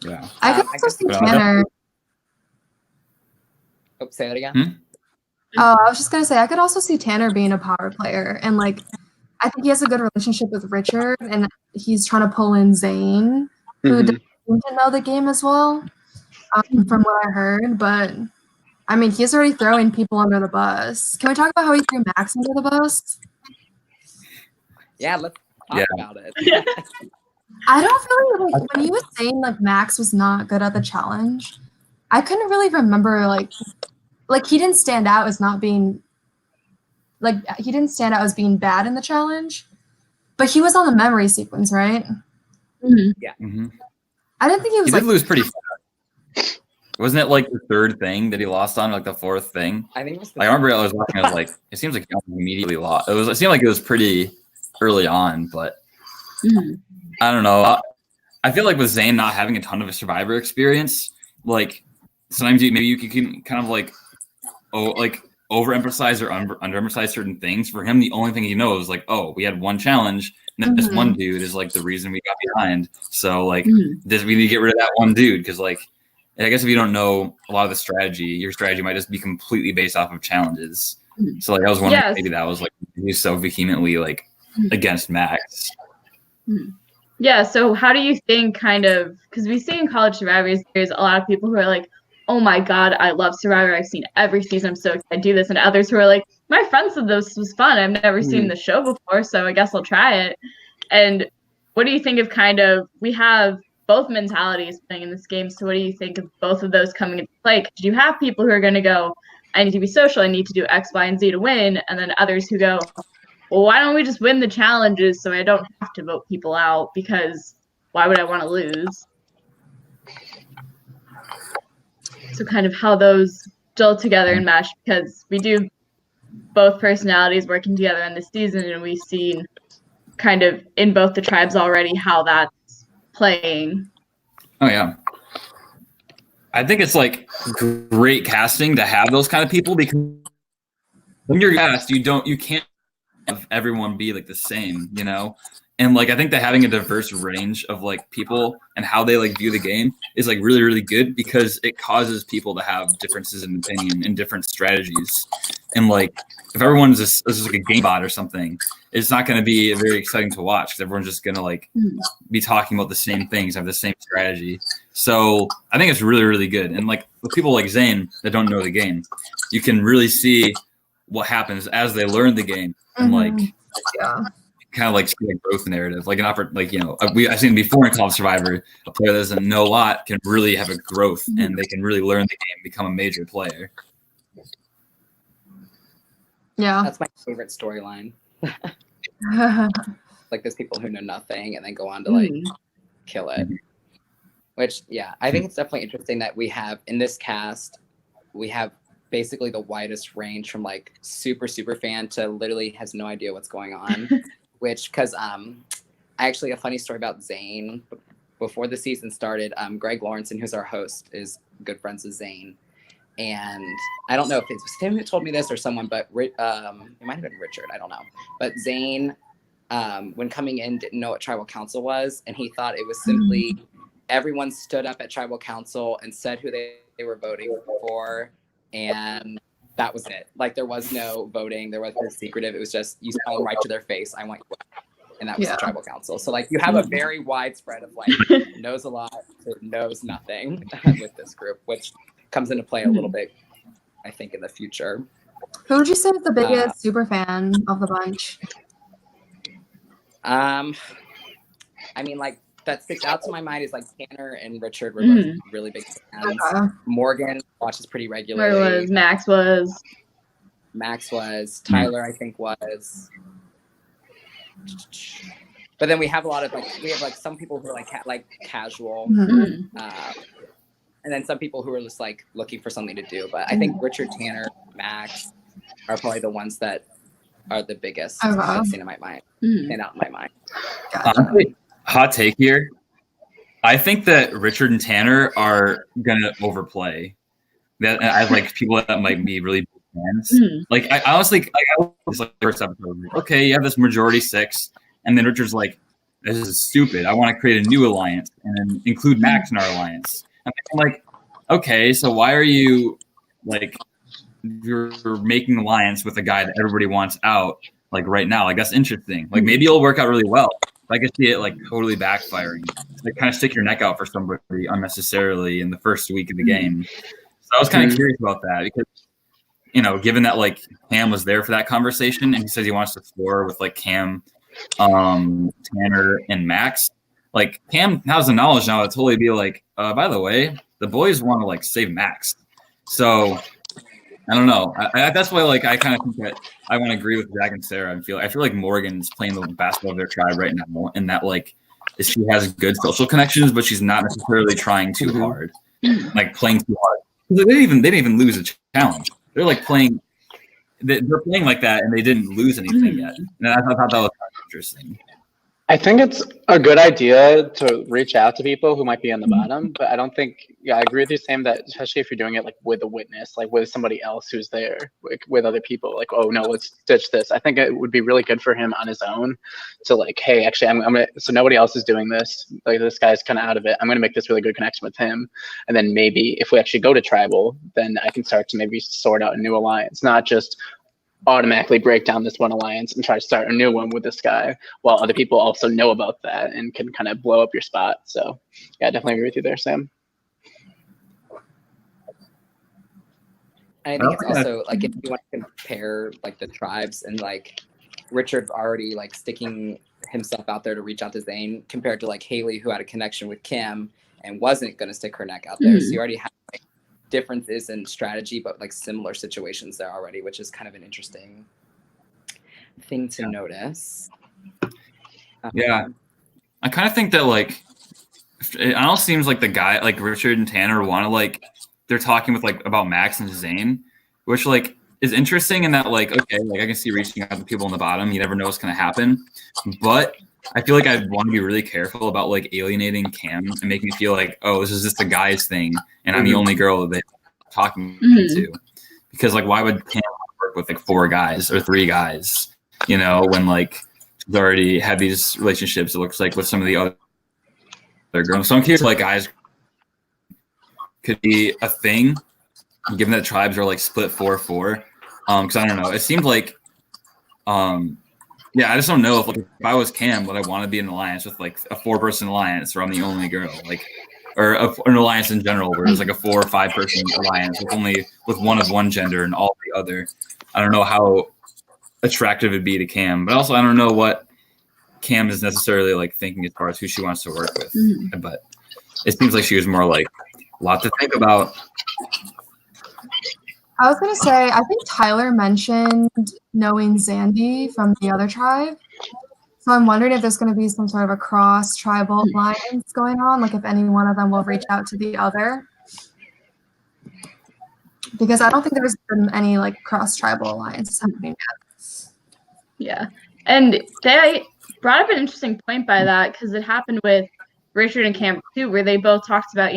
Yeah. I could also see Tanner. Oh, say that again? Oh, I was just going to say, I could also see Tanner being a power player. And, like, I think he has a good relationship with Richard, and he's trying to pull in Zane, who doesn't seem to know the game as well, from what I heard. But, I mean, he's already throwing people under the bus. Can we talk about how he threw Max under the bus? Yeah, let's talk about it. I don't really, like, when he was saying, like, Max was not good at the challenge, I couldn't really remember, like he didn't stand out as not being, like, he didn't stand out as being bad in the challenge, but he was on the memory sequence, right? Yeah. I didn't think he was, He did lose pretty fast. Wasn't it like the third thing that he lost on, like the fourth thing? I think it was I remember I was watching, I was like, it seems like he immediately lost. It seemed like it was pretty early on, but I don't know. I feel like with Zane not having a ton of a Survivor experience, like sometimes maybe you can kind of like overemphasize or underemphasize certain things. For him, the only thing he knows is like, oh, we had one challenge, and this one dude is like the reason we got behind. So like, we need to get rid of that one dude because like, I guess if you don't know a lot of the strategy, your strategy might just be completely based off of challenges. So like, I was wondering maybe that was like he's so vehemently like against Max. Yeah, so how do you think because we see in College Survivors, there's a lot of people who are like, oh my God, I love Survivor. I've seen every season. I'm so excited to do this. And others who are like, my friend said this was fun. I've never seen the show before, so I guess I'll try it. And what do you think of we have both mentalities playing in this game. So what do you think of both of those coming into play? Because you have people who are going to go, I need to be social. I need to do X, Y, and Z to win. And then others who go, well, why don't we just win the challenges so I don't have to vote people out, because why would I want to lose? So kind of how those gel together and mesh, because we do both personalities working together in this season, and we've seen kind of in both the tribes already how that's playing. Oh, yeah. I think it's like great casting to have those kind of people, because when you're cast, you can't have everyone be like the same, you know? And like, I think that having a diverse range of like people and how they like view the game is like really, really good, because it causes people to have differences in opinion and different strategies. And like, if everyone's this is like a game bot or something, it's not going to be very exciting to watch, because everyone's just going to like be talking about the same things, have the same strategy. So I think it's really, really good. And like with people like Zane that don't know the game, you can really see what happens as they learn the game, and like kind of like see a growth narrative, like I've seen before in College Survivor, a player that doesn't know a lot can really have a growth, and they can really learn the game, become a major player. Yeah, that's my favorite storyline. Like there's people who know nothing and then go on to like kill it. Which, yeah, I think it's definitely interesting that we have in this cast, we have basically the widest range from like super, super fan to literally has no idea what's going on. Which, because actually a funny story about Zane, before the season started, Greg Lawrenson, who's our host, is good friends with Zane. And I don't know if it was him who told me this or someone, but it might have been Richard, I don't know. But Zane, when coming in, didn't know what tribal council was, and he thought it was simply everyone stood up at tribal council and said who they were voting for, and that was it. Like there was no voting, there was no secretive. It was just you tell them right to their face, I want you, and that was the tribal council. So like you have a very widespread of like knows a lot to knows nothing with this group, which comes into play a little bit, I think, in the future. Who would you say is the biggest super fan of the bunch? I mean, like that sticks out to my mind is like Tanner and Richard were both really big fans. Morgan watches pretty regularly. Max was. Max was. Tyler, I think, was. But then we have a lot of some people who are like casual, and then some people who are just like looking for something to do. But I think Richard, Tanner, Max are probably the ones that are the biggest that stand in my mind, stand out in my mind. Honestly, hot take here. I think that Richard and Tanner are gonna overplay. That I have like people that might be really big fans. Like I honestly, I was like first episode, like, okay, you have this majority 6, and then Richard's like, this is stupid. I want to create a new alliance and then include Max in our alliance. And I'm like, okay, so why are you like you're making an alliance with a guy that everybody wants out like right now? Like that's interesting. Like maybe it'll work out really well. I could see it like totally backfiring. Like kind of stick your neck out for somebody unnecessarily in the first week of the game. So I was kind of curious about that because, given that like Cam was there for that conversation and he says he wants to explore with like Cam, Tanner, and Max. Like Cam has the knowledge now to totally be like, by the way, the boys want to like save Max. So I don't know. That's why like I kind of think that I want to agree with Zach and Sarah. I feel like Morgan's playing the basketball of their tribe right now, and that like she has good social connections, but she's not necessarily trying too hard, like playing too hard. They didn't even lose a challenge. They're like playing. They're playing like that, and they didn't lose anything yet. And I thought that was kind of interesting. I think it's a good idea to reach out to people who might be on the bottom, but I don't think, I agree with you, Sam, that especially if you're doing it like with a witness, like with somebody else who's there, like with other people, like, oh no, let's ditch this. I think it would be really good for him on his own to like, hey, actually, I'm gonna, so nobody else is doing this. Like this guy's kind of out of it. I'm gonna make this really good connection with him. And then maybe if we actually go to tribal, then I can start to maybe sort out a new alliance, not just automatically break down this one alliance and try to start a new one with this guy while other people also know about that and can kind of blow up your spot. So yeah, I definitely agree with you there, Sam. I think it's also like if you want to compare like the tribes and like Richard's already like sticking himself out there to reach out to Zane compared to like Haley who had a connection with Kim and wasn't going to stick her neck out there. So you already have like differences in strategy, but like similar situations there already, which is kind of an interesting thing to notice. Yeah, I kind of think that like it almost seems like the guy like Richard and Tanner want to like they're talking with like about Max and Zane, which like is interesting in that like okay, like I can see reaching out to people on the bottom. You never know what's gonna happen, but I feel like I'd want to be really careful about like alienating Cam and making me feel like, oh, this is just a guy's thing, and I'm the only girl that they're talking to. Because like, why would Cam work with like 4 guys or 3 guys? When like she's already had these relationships. It looks like with some of the other girls. So I'm curious, like guys could be a thing, given that tribes are like split 4-4. Because I don't know. It seemed like yeah, I just don't know if I was Cam, would I want to be in an alliance with like a 4-person alliance where I'm the only girl, like, or an alliance in general where there's like a 4 or 5-person alliance with one of one gender and all the other. I don't know how attractive it'd be to Cam, but also I don't know what Cam is necessarily like thinking as far as who she wants to work with. But it seems like she was more like a lot to think about. I was going to say, I think Tyler mentioned knowing Zandy from the other tribe. So I'm wondering if there's going to be some sort of a cross-tribal alliance going on, like if any one of them will reach out to the other. Because I don't think there's been any like cross-tribal alliances happening yet. Yeah. And they brought up an interesting point by that because it happened with Richard and Cam too, where they both talked about,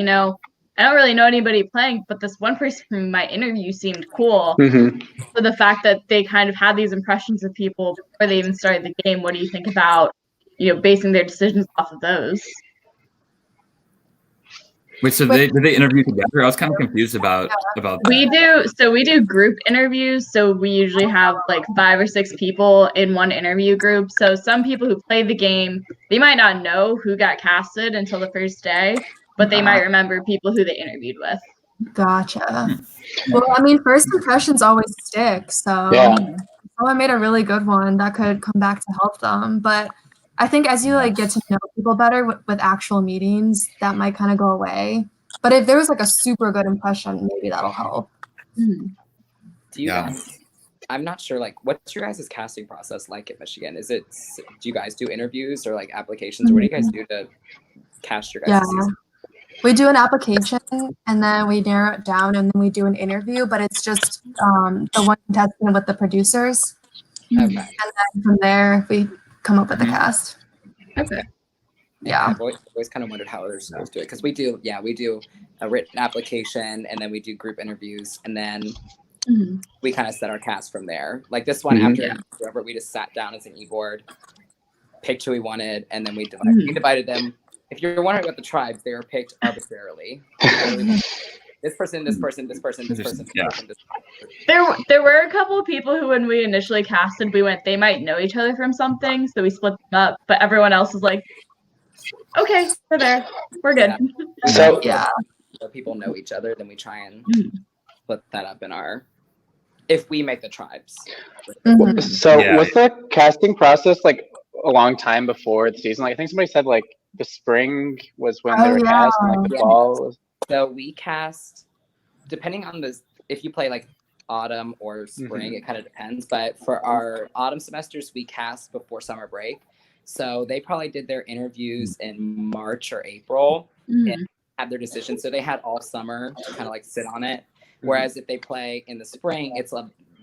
I don't really know anybody playing, but this one person from my interview seemed cool. So the fact that they kind of had these impressions of people before they even started the game, what do you think about, basing their decisions off of those? Wait, so did they interview together? I was kind of confused about that. We do group interviews. So we usually have like 5 or 6 people in one interview group. So some people who played the game, they might not know who got casted until the first day, but they might remember people who they interviewed with. Gotcha. Well, I mean, first impressions always stick. So if someone made a really good one, that could come back to help them. But I think as you like get to know people better with actual meetings, that might kind of go away. But if there was like a super good impression, maybe that'll help. Do you guys I'm not sure, like, what's your guys' casting process like at Michigan? Do you guys do interviews or like applications, or what do you guys do to cast your guys' season? We do an application and then we narrow it down and then we do an interview, but it's just the one contestant with the producers. Okay. And then from there, we come up with the cast. Okay. Yeah. I've always kind of wondered how other schools do it, because we do a written application and then we do group interviews and then we kind of set our cast from there. Like this one, after whoever, we just sat down as an e-board, picked who we wanted, and then we divided them. If you're wondering about the tribes, they were picked arbitrarily. This person, this person, this person, this person, this person, this person. There were a couple of people who, when we initially casted, we went, they might know each other from something, so we split them up. But everyone else was like, okay, we're there, we're good. So people know each other, then we try and split that up in our. If we make the tribes. So was the casting process like a long time before the season? Like I think somebody said like the spring was when they were cast, and like the fall was. So we cast, depending on if you play like autumn or spring, it kind of depends. But for our autumn semesters, we cast before summer break. So they probably did their interviews in March or April and had their decision. So they had all summer to kind of like sit on it. Whereas if they play in the spring,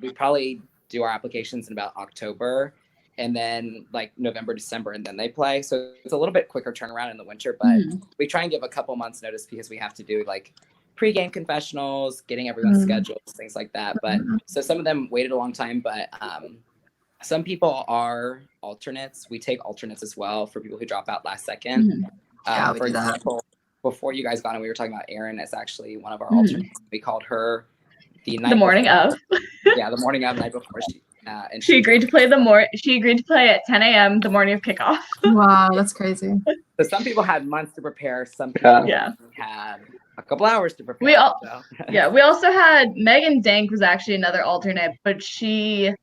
we probably do our applications in about October. And then like November, December, and then they play. So it's a little bit quicker turnaround in the winter, but we try and give a couple months notice because we have to do like pre-game confessionals, getting everyone's schedules, things like that. But so some of them waited a long time, but some people are alternates. We take alternates as well for people who drop out last second. For example, before you guys got on, we were talking about Erin. It's actually one of our alternates. We called her the morning of. Yeah, the morning of, night before and she agreed to play She agreed to play at 10 a.m. the morning of kickoff. Wow, that's crazy. So some people had months to prepare. Some people had a couple hours to prepare. We also had Megan Dank was actually another alternate, but she,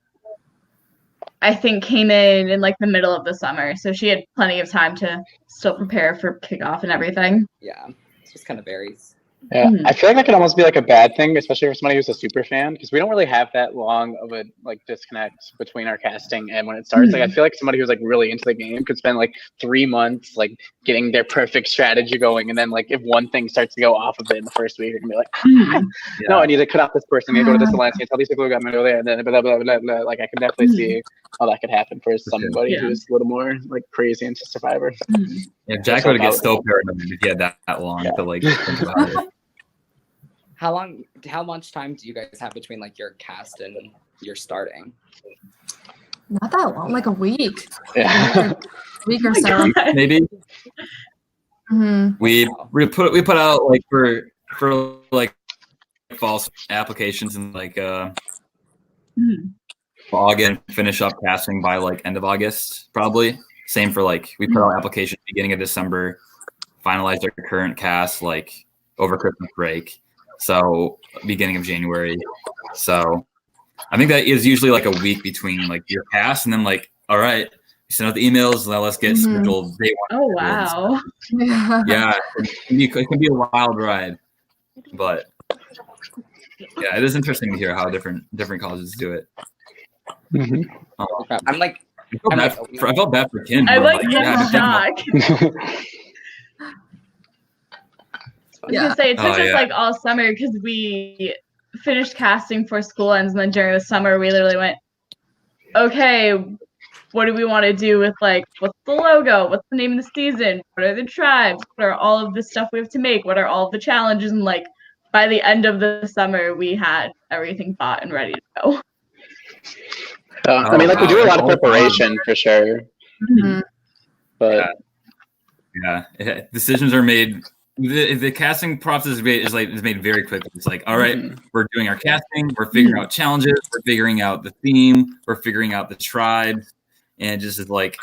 I think, came in like the middle of the summer, so she had plenty of time to still prepare for kickoff and everything. Yeah, it just kind of varies. Yeah, I feel like that could almost be like a bad thing, especially for somebody who's a super fan, because we don't really have that long of a like disconnect between our casting and when it starts. Like I feel like somebody who's like really into the game could spend like 3 months like getting their perfect strategy going, and then like if one thing starts to go off of it in the first week, it can be like, no, I need to cut off this person, I need to go to this alliance, I need to tell these people who got me over there, and then blah blah blah blah. Like I can definitely see how that could happen for somebody who's a little more like crazy into Survivor. Yeah, Jack would get so paranoid if he had that long to like think about it. How much time do you guys have between like your cast and your starting? Not that long, like a week. Yeah. A week or so. Maybe. We put out like for like false applications and like August and finish up casting by like end of August probably. Same for like we put out applications beginning of December, finalized our current cast like over Christmas break. So beginning of January. So I think that is usually like a week between like your cast and then like, all right, send out the emails, now let's get scheduled day one. Oh wow. Yeah, it can be a wild ride. But yeah, it is interesting to hear how different colleges do it. I'm like I felt bad for Kim. I like shock. I was gonna say it took us like all summer because we finished casting for school ends, and then during the summer we literally went, okay, what do we want to do with like what's the logo? What's the name of the season? What are the tribes? What are all of the stuff we have to make? What are all of the challenges? And like by the end of the summer we had everything bought and ready to go. I mean, like we do a lot of preparation for sure. But decisions are made. The casting process is made very quickly. It's like, all right, we're doing our casting, we're figuring out challenges, we're figuring out the theme, we're figuring out the tribe, and it just is like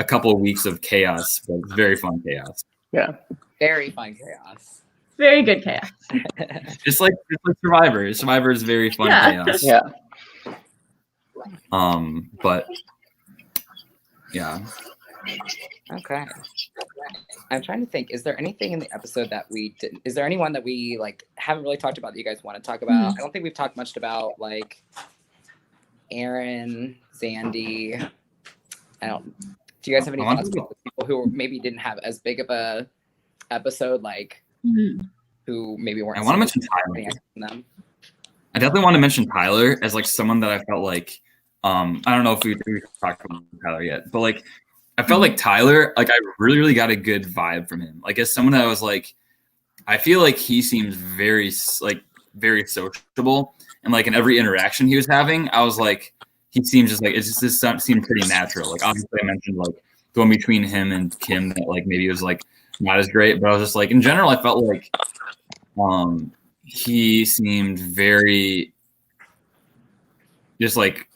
a couple of weeks of chaos, but it's very fun chaos. Yeah, very fun chaos. Very good chaos. just like Survivor. Survivor is very fun chaos. Yeah. But yeah. Okay. I'm trying to think, is there anything in the episode that we didn't, is there anyone that we like haven't really talked about that you guys want to talk about? I don't think we've talked much about like Aaron, Zandy. Do you guys have any thoughts about the people who maybe didn't have as big of a episode, like who maybe weren't? I want to mention Tyler. I definitely want to mention Tyler as like someone that I felt like I don't know if we talked about Tyler yet, but like I felt like Tyler, like I really got a good vibe from him. Like as someone that was like, I feel like he seems very sociable, and like in every interaction he was having, I was like, he seems just like this seemed pretty natural. Like obviously I mentioned like the one between him and Kim that like maybe was like not as great, but I was just like in general I felt like he seemed very just like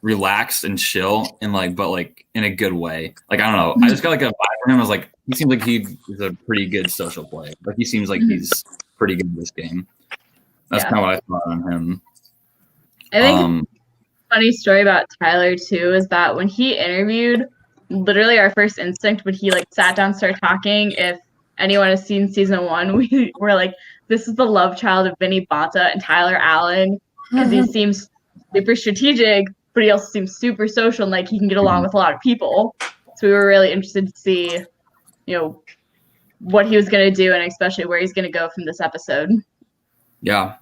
relaxed and chill and like but like in a good way. Like I don't know. I just got like a vibe from him. I was like, he seems like he is a pretty good social player. Like he seems like he's pretty good in this game. That's kind of what I thought on him. I think funny story about Tyler too is that when he interviewed, literally our first instinct when he like sat down and started talking, if anyone has seen season 1, we were like, this is the love child of Vinny Botta and Tyler Allen, because he seems super strategic, but he also seems super social and like he can get along with a lot of people. So we were really interested to see, you know, what he was going to do and especially where he's going to go from this episode. Yeah.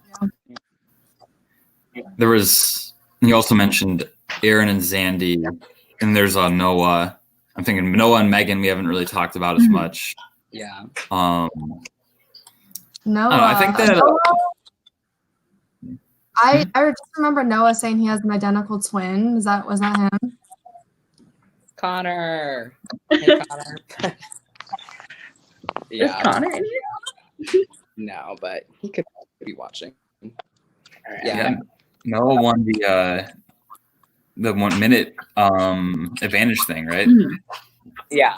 There was, you also mentioned Aaron and Zandy, and there's Noah. I'm thinking Noah and Megan we haven't really talked about as much. Yeah. Noah. I think that I just remember Noah saying he has an identical twin. Was that him? Connor. Hey, Connor. Is Connor in here? No, but he could be watching. Yeah. Noah won the 1 minute advantage thing, right? Yeah.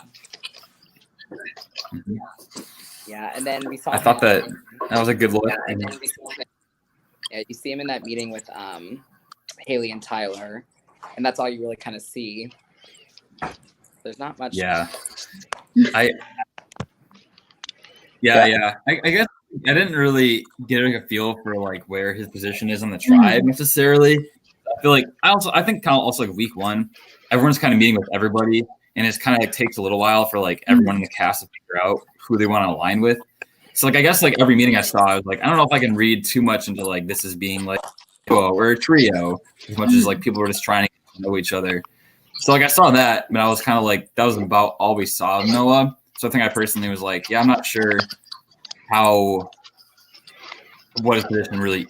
Yeah, and then we saw. I thought that was a good look. Yeah, and then you see him in that meeting with Haley and Tyler, and that's all you really kind of see. There's not much. Yeah. I guess I didn't really get a feel for like where his position is on the tribe necessarily. I feel like I think kind of also like week 1, everyone's kind of meeting with everybody, and it's kind of like takes a little while for like everyone in the cast to figure out who they want to align with. So like I guess like every meeting I saw, I was like, I don't know if I can read too much into like this is being like we're a trio as much as like people were just trying to know each other. So like I saw that, but I was kind of like that was about all we saw of Noah. So I think I personally was like, yeah, I'm not sure what his position really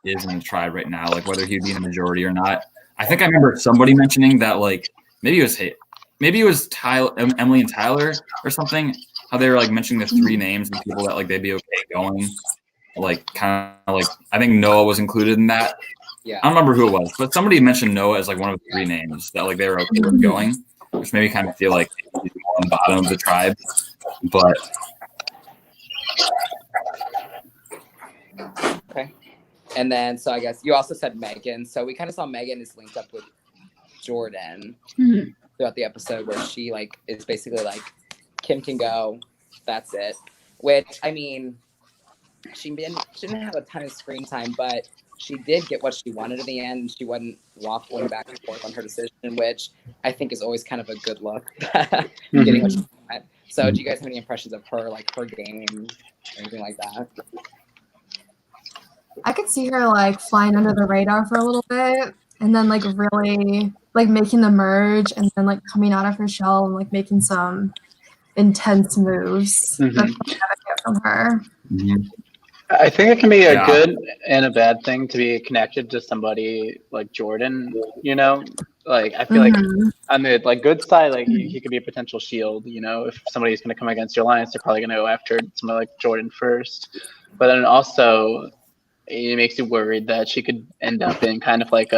is in the tribe right now, like whether he'd be in a majority or not. I think I remember somebody mentioning that like maybe it was Tyler, Emily and Tyler or something, how they were like mentioning the 3 names and people that like they'd be okay going. Like kind of like I think Noah was included in that. Yeah. I don't remember who it was, but somebody mentioned Noah as like one of the 3 names that like they were okay with going, which made me kind of feel like he's more on the bottom of the tribe. But okay. And then so I guess you also said Megan. So we kind of saw Megan is linked up with Jordan throughout the episode, where she like is basically like Kim can go, that's it. Which I mean, she didn't have a ton of screen time, but she did get what she wanted in the end. She wasn't waffling back and forth on her decision, which I think is always kind of a good look. Getting what she wanted. So do you guys have any impressions of her, like her game, or anything like that? I could see her like flying under the radar for a little bit and then like really like making the merge and then like coming out of her shell and like making some intense moves. That's what I get from her. I think it can be a good and a bad thing to be connected to somebody like Jordan, you know? Like I feel like on the like good side, like he could be a potential shield, you know, if somebody's gonna come against your alliance, they're probably gonna go after somebody like Jordan first. But then also it makes you worried that she could end up in kind of like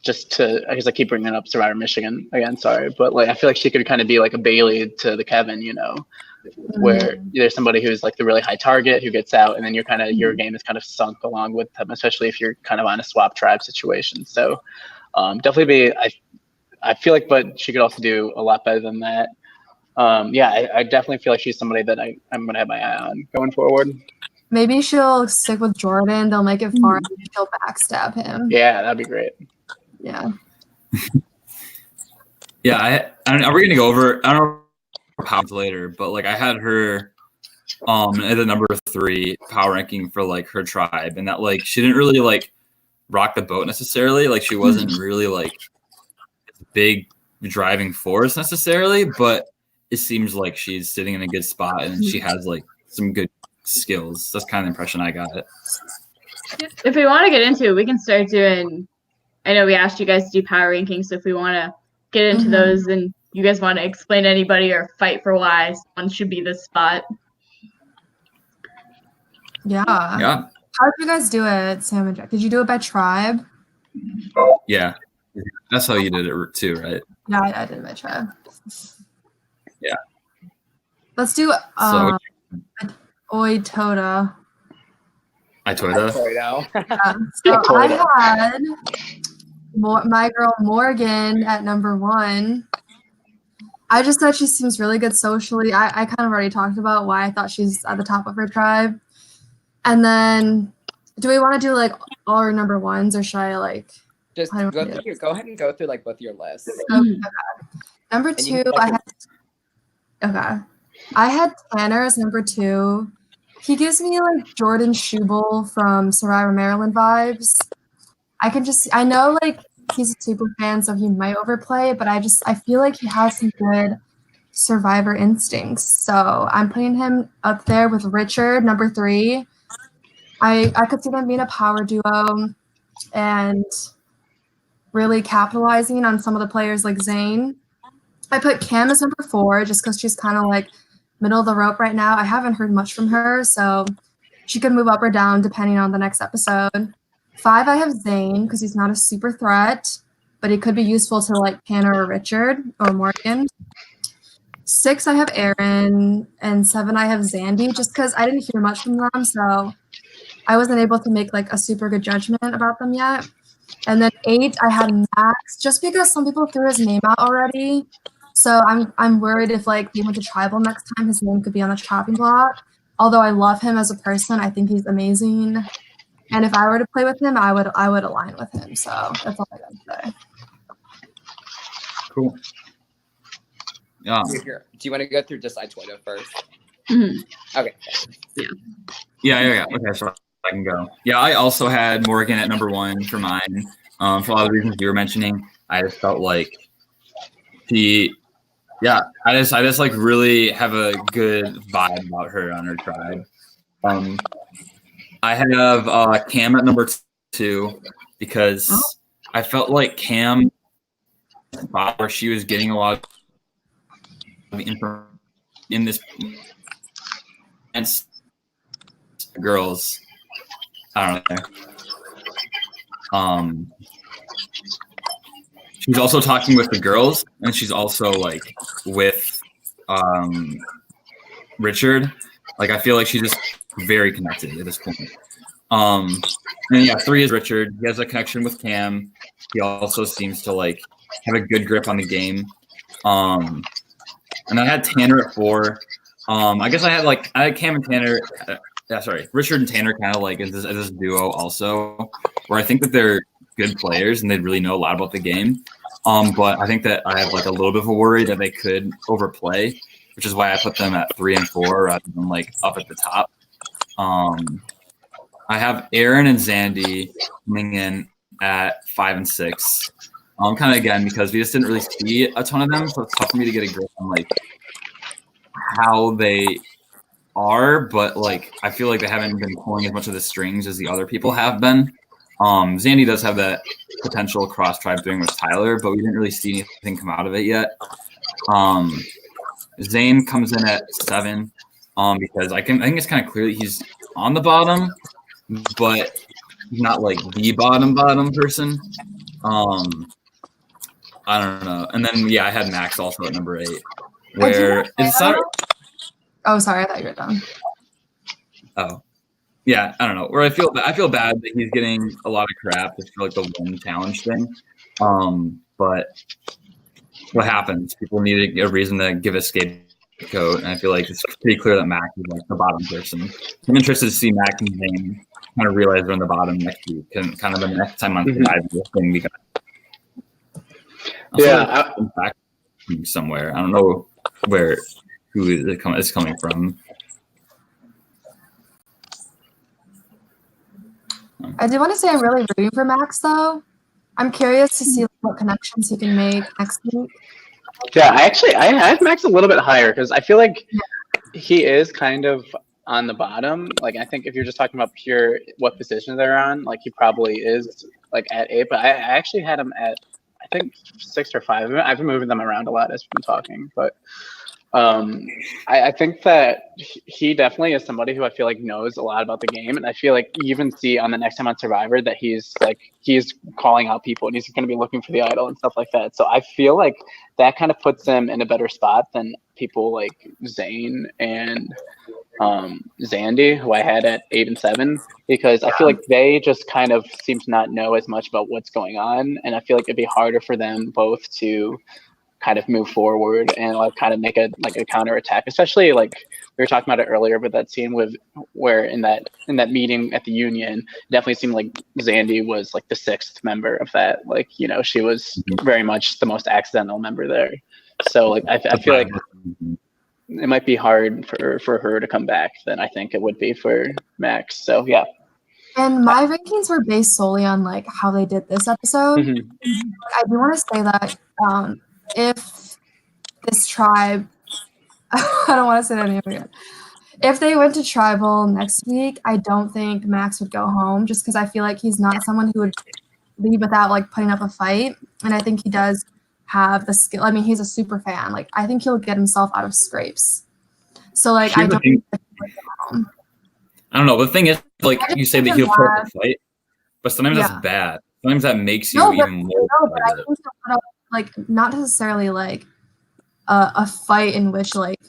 just to, I guess I keep bringing up Survivor Michigan again, sorry, but like I feel like she could kind of be like a Bailey to the Kevin, you know, where there's somebody who's like the really high target who gets out, and then you're kind of your game is kind of sunk along with them, especially if you're kind of on a swap tribe situation. So definitely I feel like, but she could also do a lot better than that. I definitely feel like she's somebody that I'm gonna have my eye on going forward. Maybe she'll stick with Jordan. They'll make it far and she'll backstab him. Yeah, that'd be great. Yeah. Yeah, I don't know, are we gonna go over? I don't know pounds later, but like I had her at the number 3 power ranking for like her tribe, and that like she didn't really like rock the boat necessarily. Like she wasn't really like a big driving force necessarily, but it seems like she's sitting in a good spot and she has like some good skills. That's kind of the impression I got. If we want to get into it, we can start doing. I know we asked you guys to do power rankings, so if we want to get into those, and you guys want to explain anybody or fight for why someone should be this spot. Yeah. How did you guys do it, Sam and Jack? Did you do it by tribe? Yeah, that's how you did it too, right? Yeah, I did it by tribe. Yeah. Let's do Oi Toda. Itoda. Yeah. So I had my girl Morgan at number 1. I just thought she seems really good socially. I kind of already talked about why I thought she's at the top of her tribe. And then, do we want to do like all our number 1s, or should I like just go ahead and go through like both your lists? Okay. Number 2, I had Tanner as number 2. He gives me like Jordan Schubel from Survivor Maryland vibes. I know like he's a super fan, so he might overplay, but I feel like he has some good Survivor instincts. So I'm putting him up there with Richard, number 3. I could see them being a power duo and really capitalizing on some of the players like Zayn. I put Cam as number 4 just because she's kind of like middle of the rope right now. I haven't heard much from her, so she could move up or down depending on the next episode. 5, I have Zayn because he's not a super threat, but he could be useful to like Tanner or Richard or Morgan. 6, I have Aaron, and 7, I have Zandy just because I didn't hear much from them, so I wasn't able to make like a super good judgment about them yet. And then 8, I had Max, just because some people threw his name out already. So I'm worried if like he went to tribal next time, his name could be on the chopping block. Although I love him as a person, I think he's amazing. And if I were to play with him, I would align with him. So that's all I got to say. Cool. Yeah. Do you want to go through Decide Twitter first? Okay. Yeah. Okay, so I can go. Yeah, I also had Morgan at number 1 for mine. For a lot of the reasons you were mentioning, I just felt like I just like really have a good vibe about her on her tribe. I have Cam at number 2 because I felt like Cam, where she was getting a lot of information in this girls. I don't know. She's also talking with the girls, and she's also like with Richard. Like I feel like she's just very connected at this point. And yeah, 3 is Richard. He has a connection with Cam. He also seems to like have a good grip on the game. And I had Tanner at 4. I guess I had Cam and Tanner. Richard and Tanner kind of like as this duo also, where I think that they're good players and they really know a lot about the game. But I think that I have like a little bit of a worry that they could overplay, which is why I put them at 3 and 4 rather than like up at the top. I have Aaron and Zandy coming in at 5 and 6. Kind of again because we just didn't really see a ton of them, so it's tough for me to get a grip on like how they are, but like I feel like they haven't been pulling as much of the strings as the other people have been. Zandy does have that potential cross tribe thing with Tyler, but we didn't really see anything come out of it yet. Zane comes in at 7 because I think it's kind of clear that he's on the bottom, but he's not like the bottom person. I don't know. And then I had Max also at number 8, where it's not. Oh, sorry, I thought you were done. Oh, yeah, I don't know. Where I feel bad that he's getting a lot of crap just for like the one challenge thing. But what happens? People need a reason to give a scapegoat, and I feel like it's pretty clear that Max is like the bottom person. I'm interested to see Max and Zane kind of realize they're on the bottom next week, and kind of the next time on Survivor thing we got. Yeah, back somewhere. I don't know who it's coming from. I do want to say I'm really rooting for Max, though. I'm curious to see what connections he can make next week. Yeah, I had Max a little bit higher because I feel like he is kind of on the bottom. Like, I think if you're just talking about pure what position they're on, like he probably is like at 8. But I actually had him at, I think, 6 or 5. I've been moving them around a lot as we've been talking, but I think that he definitely is somebody who I feel like knows a lot about the game, and I feel like you even see on the next time on Survivor that he's calling out people and he's going to be looking for the idol and stuff like that. So I feel like that kind of puts him in a better spot than people like Zayn and Zandy, who I had at 8 and 7, because I feel like they just kind of seem to not know as much about what's going on, and I feel like it'd be harder for them both to kind of move forward and like kind of make a counter attack, especially like we were talking about it earlier, but that scene where in that meeting at the union, definitely seemed like Zandy was like the 6th member of that. Like, you know, she was very much the most accidental member there. So like I feel like it might be hard for her to come back than I think it would be for Max. So yeah. And my rankings were based solely on like how they did this episode. Mm-hmm. I do want to say that if this tribe, I don't want to say that name again. If they went to tribal next week, I don't think Max would go home, just because I feel like he's not someone who would leave without like putting up a fight. And I think he does have the skill. I mean, he's a super fan. Like, I think he'll get himself out of scrapes. So like, I don't think he'll go home. I don't know. The thing is, like, you say that he'll put up a fight, but sometimes that's bad. Sometimes that makes you even more. No, but I think he'll put up, like, not necessarily like a fight in which like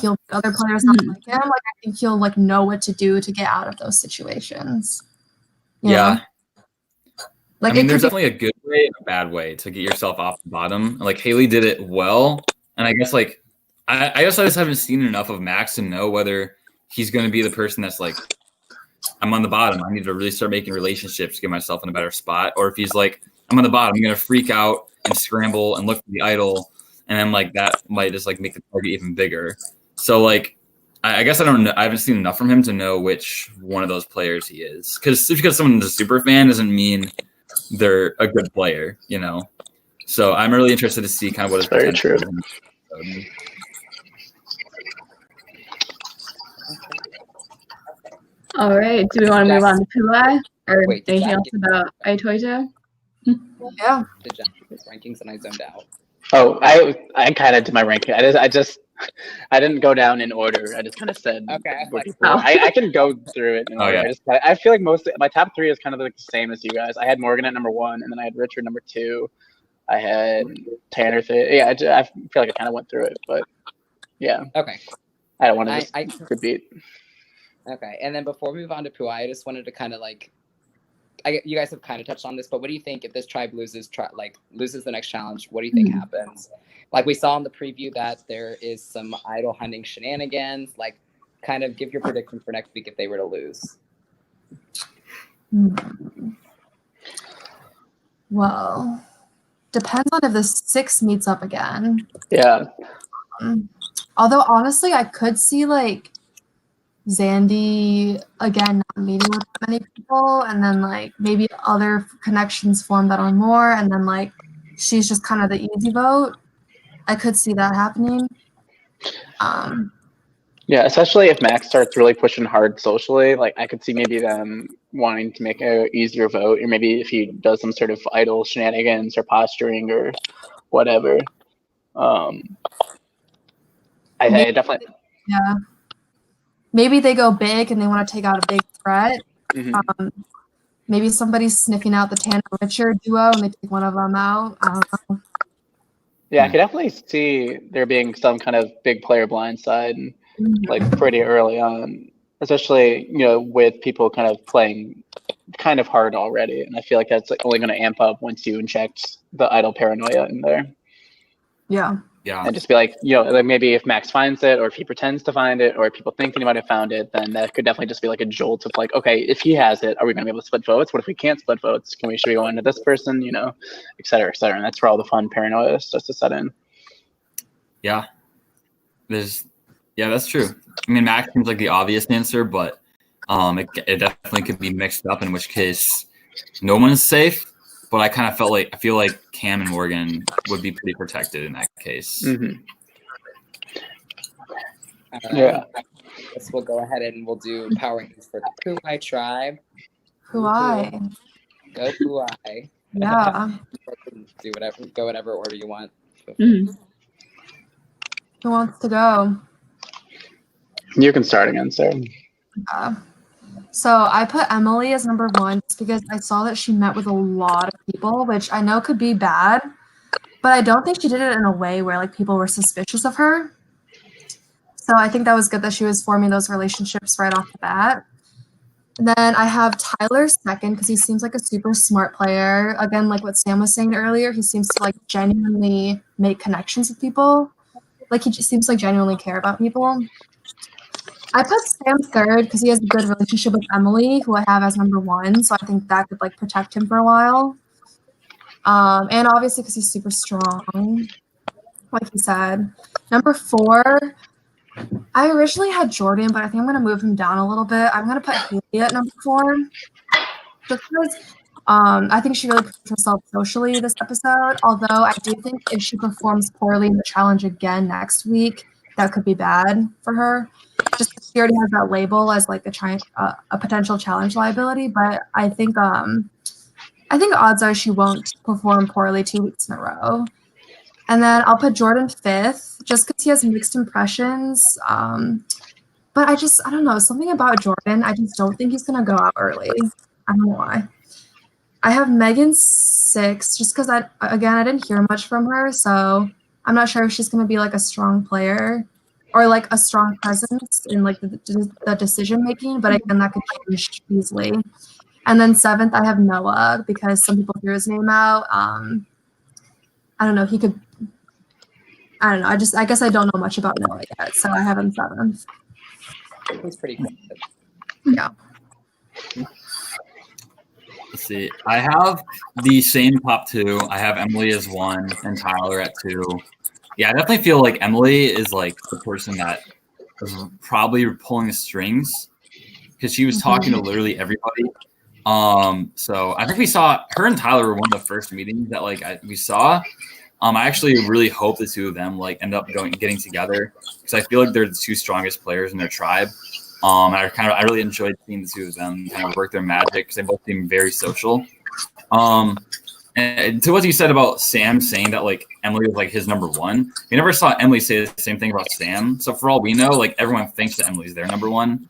he'll make other players not like him. Like, I think he'll like know what to do to get out of those situations. You know? Like, I mean, there's definitely a good way and a bad way to get yourself off the bottom. Like Haley did it well, and I guess like I guess I just haven't seen enough of Max to know whether he's going to be the person that's like, I'm on the bottom, I need to really start making relationships to get myself in a better spot, or if he's like, I'm on the bottom, I'm going to freak out and scramble and look for the idol, and then like that might just like make the target even bigger. So like I guess I don't know. I haven't seen enough from him to know which one of those players he is. Because just because someone's a super fan doesn't mean they're a good player, you know. So I'm really interested to see kind of what his potential is. All right. Do we want to move on to Pulai or Wait, anything else about Aitoito? Yeah. The Jack's rankings and I zoned out. Oh, I kind of did my ranking. I didn't go down in order. I just kind of said. Okay. I can go through it. In order. I feel like my top 3 is kind of like the same as you guys. I had Morgan at number 1, and then I had Richard number 2. I had Tanner. Yeah, I feel like I kind of went through it, but yeah. Okay. I don't want to just repeat. Okay, and then before we move on to Pui, I just wanted to kind of like, you guys have kind of touched on this, but what do you think if this tribe loses the next challenge? What do you think happens? Like we saw in the preview that there is some idol hunting shenanigans. Like, kind of give your prediction for next week if they were to lose. Well, depends on if the 6 meets up again. Yeah. Although honestly, I could see like Zandy again not meeting with many people, and then like maybe other connections form that are more, and then like she's just kind of the easy vote. I could see that happening. Yeah, especially if Max starts really pushing hard socially, like I could see maybe them wanting to make a easier vote, or maybe if he does some sort of idol shenanigans or posturing or whatever. I definitely. Yeah. Maybe they go big and they want to take out a big threat. Mm-hmm. Maybe somebody's sniffing out the Tanner Richard duo and they take one of them out. I don't know. Yeah, I could definitely see there being some kind of big player blindside, like pretty early on, especially with people kind of playing kind of hard already, and I feel like that's only going to amp up once you inject the idol paranoia in there. Yeah. Yeah. And just be like, like maybe if Max finds it, or if he pretends to find it, or if people think he might have found it, then that could definitely just be like a jolt of like, okay, if he has it, are we going to be able to split votes? What if we can't split votes? Should we go into this person, et cetera, et cetera. And that's where all the fun paranoia is just to set in. Yeah. That's true. I mean, Max seems like the obvious answer, but it definitely could be mixed up, in which case no one is safe. But I kind of I feel like Cam and Morgan would be pretty protected in that case. Mm-hmm. Yeah. I guess we'll go ahead and we'll do power rankings for the Puai tribe. Puai. Go Puai. Yeah. Do whatever order you want. Mm-hmm. Who wants to go? You can start again, Sarah. So I put Emily as number 1 just because I saw that she met with a lot of people, which I know could be bad, but I don't think she did it in a way where like people were suspicious of her. So I think that was good that she was forming those relationships right off the bat. And then I have Tyler second because he seems like a super smart player. Again, like what Sam was saying earlier, he seems to like genuinely make connections with people. Like he just seems like genuinely care about people. I put Sam third because he has a good relationship with Emily, who I have as number 1. So I think that could like protect him for a while. And obviously because he's super strong, like he said. Number 4, I originally had Jordan, but I think I'm going to move him down a little bit. I'm going to put Haley at number 4. Just because I think she really proved herself socially this episode. Although I do think if she performs poorly in the challenge again next week, that could be bad for her. Just she already has that label as like a potential challenge liability, but I think odds are she won't perform poorly 2 weeks in a row. And then I'll put Jordan 5th just because he has mixed impressions. But I don't know, something about Jordan. I just don't think he's gonna go out early. I don't know why. I have Megan 6th just because I didn't hear much from her, so I'm not sure if she's gonna be like a strong player or like a strong presence in like the decision making, but again, that could change easily. And then 7th, I have Noah because some people threw his name out. I don't know. I don't know. I guess I don't know much about Noah yet, so I have him 7th. He's pretty good. Yeah. Let's see. I have the same top 2. I have Emily as 1 and Tyler at 2. Yeah, I definitely feel like Emily is like the person that was probably pulling the strings because she was talking to literally everybody. So I think we saw her and Tyler were one of the first meetings that we saw. I actually really hope the 2 of them like end up getting together because I feel like they're the 2 strongest players in their tribe. I really enjoyed seeing the 2 of them kind of work their magic because they both seem very social. And to what you said about Sam saying that like Emily was like his number 1, we never saw Emily say the same thing about Sam. So for all we know, like everyone thinks that Emily's their number 1.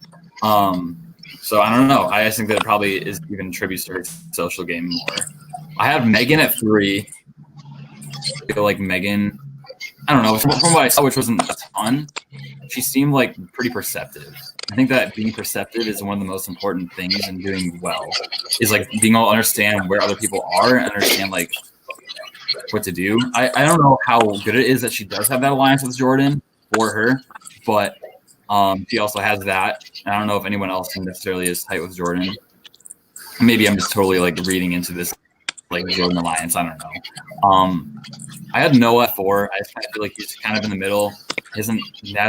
So I don't know. I just think that it probably is even tributes to her social game more. I have Megan at 3. I feel like Megan, I don't know, from what I saw, which wasn't a ton, she seemed like pretty perceptive. I think that being perceptive is one of the most important things in doing well, is like being able to understand where other people are and understand like what to do. I don't know how good it is that she does have that alliance with Jordan for her, but she also has that. And I don't know if anyone else necessarily is tight with Jordan. Maybe I'm just totally like reading into this like Jordan alliance. I don't know. I had Noah at 4. I just kind of feel like he's kind of in the middle. He hasn't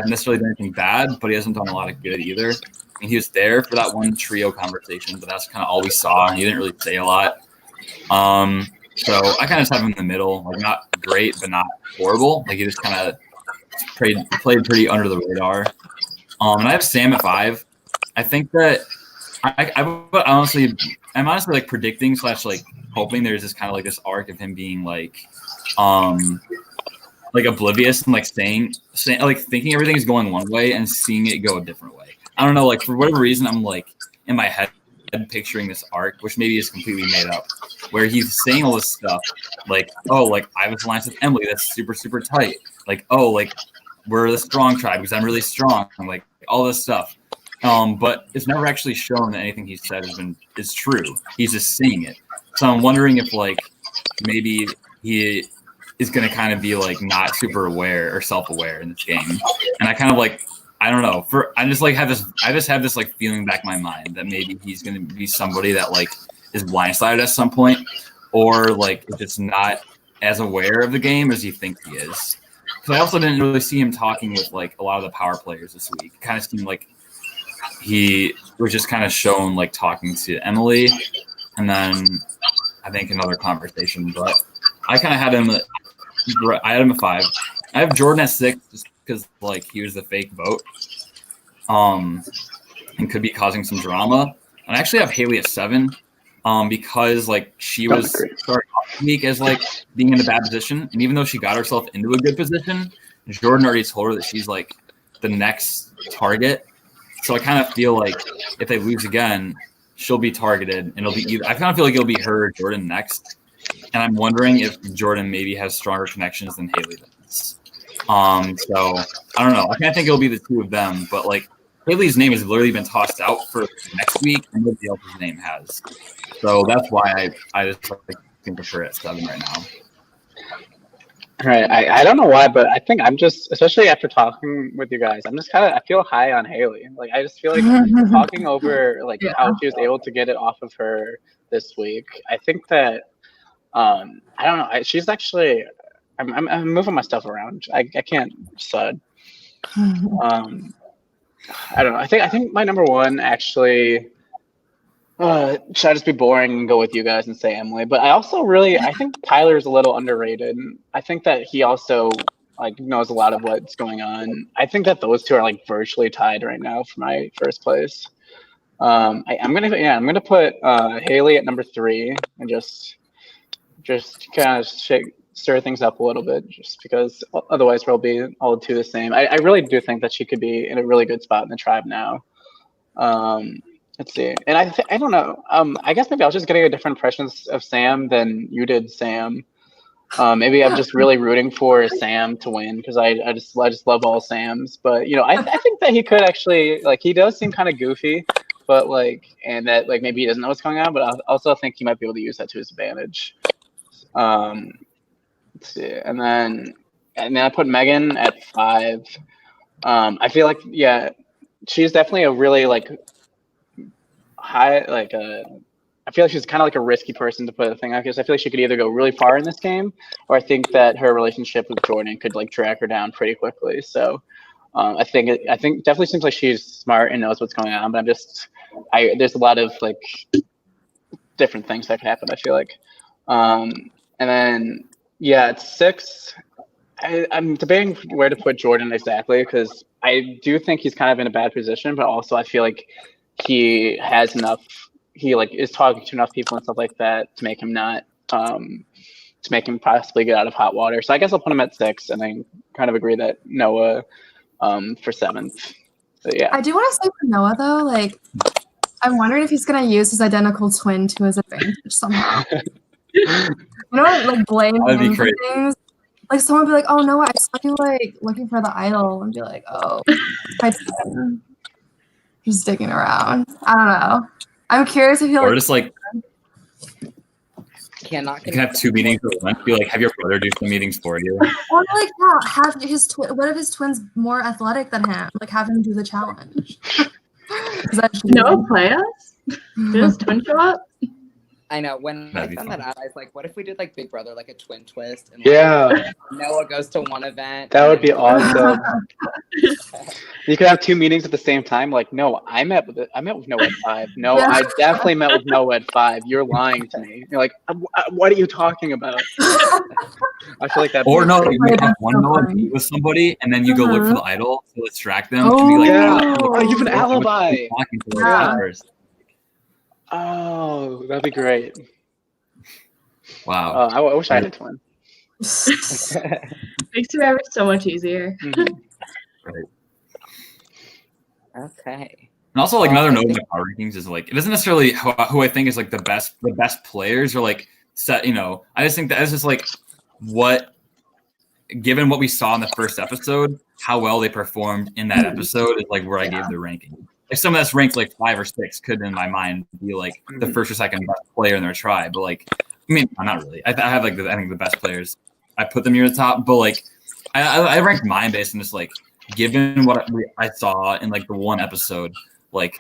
necessarily done anything bad, but he hasn't done a lot of good either. I mean, he was there for that one trio conversation, but that's kind of all we saw. He didn't really say a lot. So I kind of just have him in the middle, like not great, but not horrible. Like he just kind of played pretty under the radar. And I have Sam at 5. I think that I'm honestly like predicting / like hoping there's this kind of like this arc of him being like oblivious and like saying like thinking everything is going one way and seeing it go a different way. I don't know, like for whatever reason, I'm like in my head picturing this arc, which maybe is completely made up, where he's saying all this stuff like, oh, like I have this alliance with Emily that's super, super tight. Like, oh, like we're the strong tribe because I'm really strong. I'm like all this stuff. But it's never actually shown that anything he said is true. He's just saying it. So I'm wondering if like maybe he is going to kind of be like not super aware or self-aware in this game. And I kind of like, I don't know, I just have this like feeling back in my mind that maybe he's going to be somebody that like is blindsided at some point, or like is just not as aware of the game as you think he is. Because I also didn't really see him talking with like a lot of the power players this week. It kind of seemed like he was just kind of shown like talking to Emily, and then I think another conversation. But I kind of had him. I had him at 5. I have Jordan at 6 just because like he was the fake vote, and could be causing some drama. And I actually have Haley at 7, because like she was starting off the week as like being in a bad position, and even though she got herself into a good position, Jordan already told her that she's like the next target. So I kind of feel like if they lose again, she'll be targeted, and it'll be either. I kind of feel like it'll be her or Jordan next. And I'm wondering if Jordan maybe has stronger connections than Haley does. So I don't know. I kind of think it'll be the two of them, but like Haley's name has literally been tossed out for next week, and nobody else's name has. So that's why I just like think of her at 7 right now. Right. I don't know why, but I think I'm just, especially after talking with you guys, I'm just kind of, I feel high on Haley. Like, I just feel like talking over like how she was able to get it off of her this week. I think that, I don't know. She's actually, I'm moving my stuff around. I can't decide. I don't know. I think my number 1 actually, should I just be boring and go with you guys and say Emily? But I also I think Tyler's a little underrated. I think that he also like knows a lot of what's going on. I think that those two are like virtually tied right now for my first place. I'm gonna put Haley at number 3 and just kind of stir things up a little bit, just because otherwise we'll be all two the same. I really do think that she could be in a really good spot in the tribe now. Let's see. And I don't know. I guess maybe I was just getting a different impression of Sam than you did, Sam. Maybe I'm just really rooting for Sam to win because I just love all Sams. But I think that he could actually, like, he does seem kind of goofy, but and that maybe he doesn't know what's going on. But I also think he might be able to use that to his advantage. Let's see. And then I put Megan at 5. I feel like she's definitely a really high, I feel like she's kind of like a risky person to put a thing on because I feel like she could either go really far in this game, or I think that her relationship with Jordan could drag her down pretty quickly. So I think definitely seems like she's smart and knows what's going on, but there's a lot of different things that could happen, I feel like. And then it's 6. I'm debating where to put Jordan exactly because I do think he's kind of in a bad position, but also I feel like he has enough. He is talking to enough people and stuff like that to make him not to make him possibly get out of hot water. So I guess I'll put him at 6, and then kind of agree that Noah for 7th. So yeah. I do want to say for Noah though, I'm wondering if he's gonna use his identical twin to his advantage somehow. Blame him for things. Someone would be like, "Oh no, I saw you looking for the idol," and be like, "Oh, my twin." He's digging around. I don't know. I'm curious if he'll. Or just cannot. You can have 2 meetings at once. Be like, have your brother do some meetings for you. Or have his what if his twin's more athletic than him? Have him do the challenge. No, play us. Did his twin show up? I know. When I found that out, I was like, what if we did Big Brother, a twin twist? And Noah goes to one event. That would be awesome. You could have 2 meetings at the same time. No, I met with Noah at 5. No, I definitely met with Noah at 5. You're lying to me. You're like, what are you talking about? I feel like that. Or no, you have one Noah meet with somebody, and then you go look for the idol to distract them. Oh, to be you have an alibi. Oh, that'd be great. Wow. I wish I had a twin. Makes Survivor so much easier. Mm-hmm. Right. Okay. And also, another note of my power rankings is it isn't necessarily who I think is the best players or set. I just think that it's just what, given what we saw in the first episode, how well they performed in that episode is where I gave the ranking. Someone that's ranked 5 or 6 could, in my mind, be the first or second best player in their tribe. But not really. I have I think the best players I put them near the top. But like, I ranked mine based on this, like, given what I saw in like the one episode, like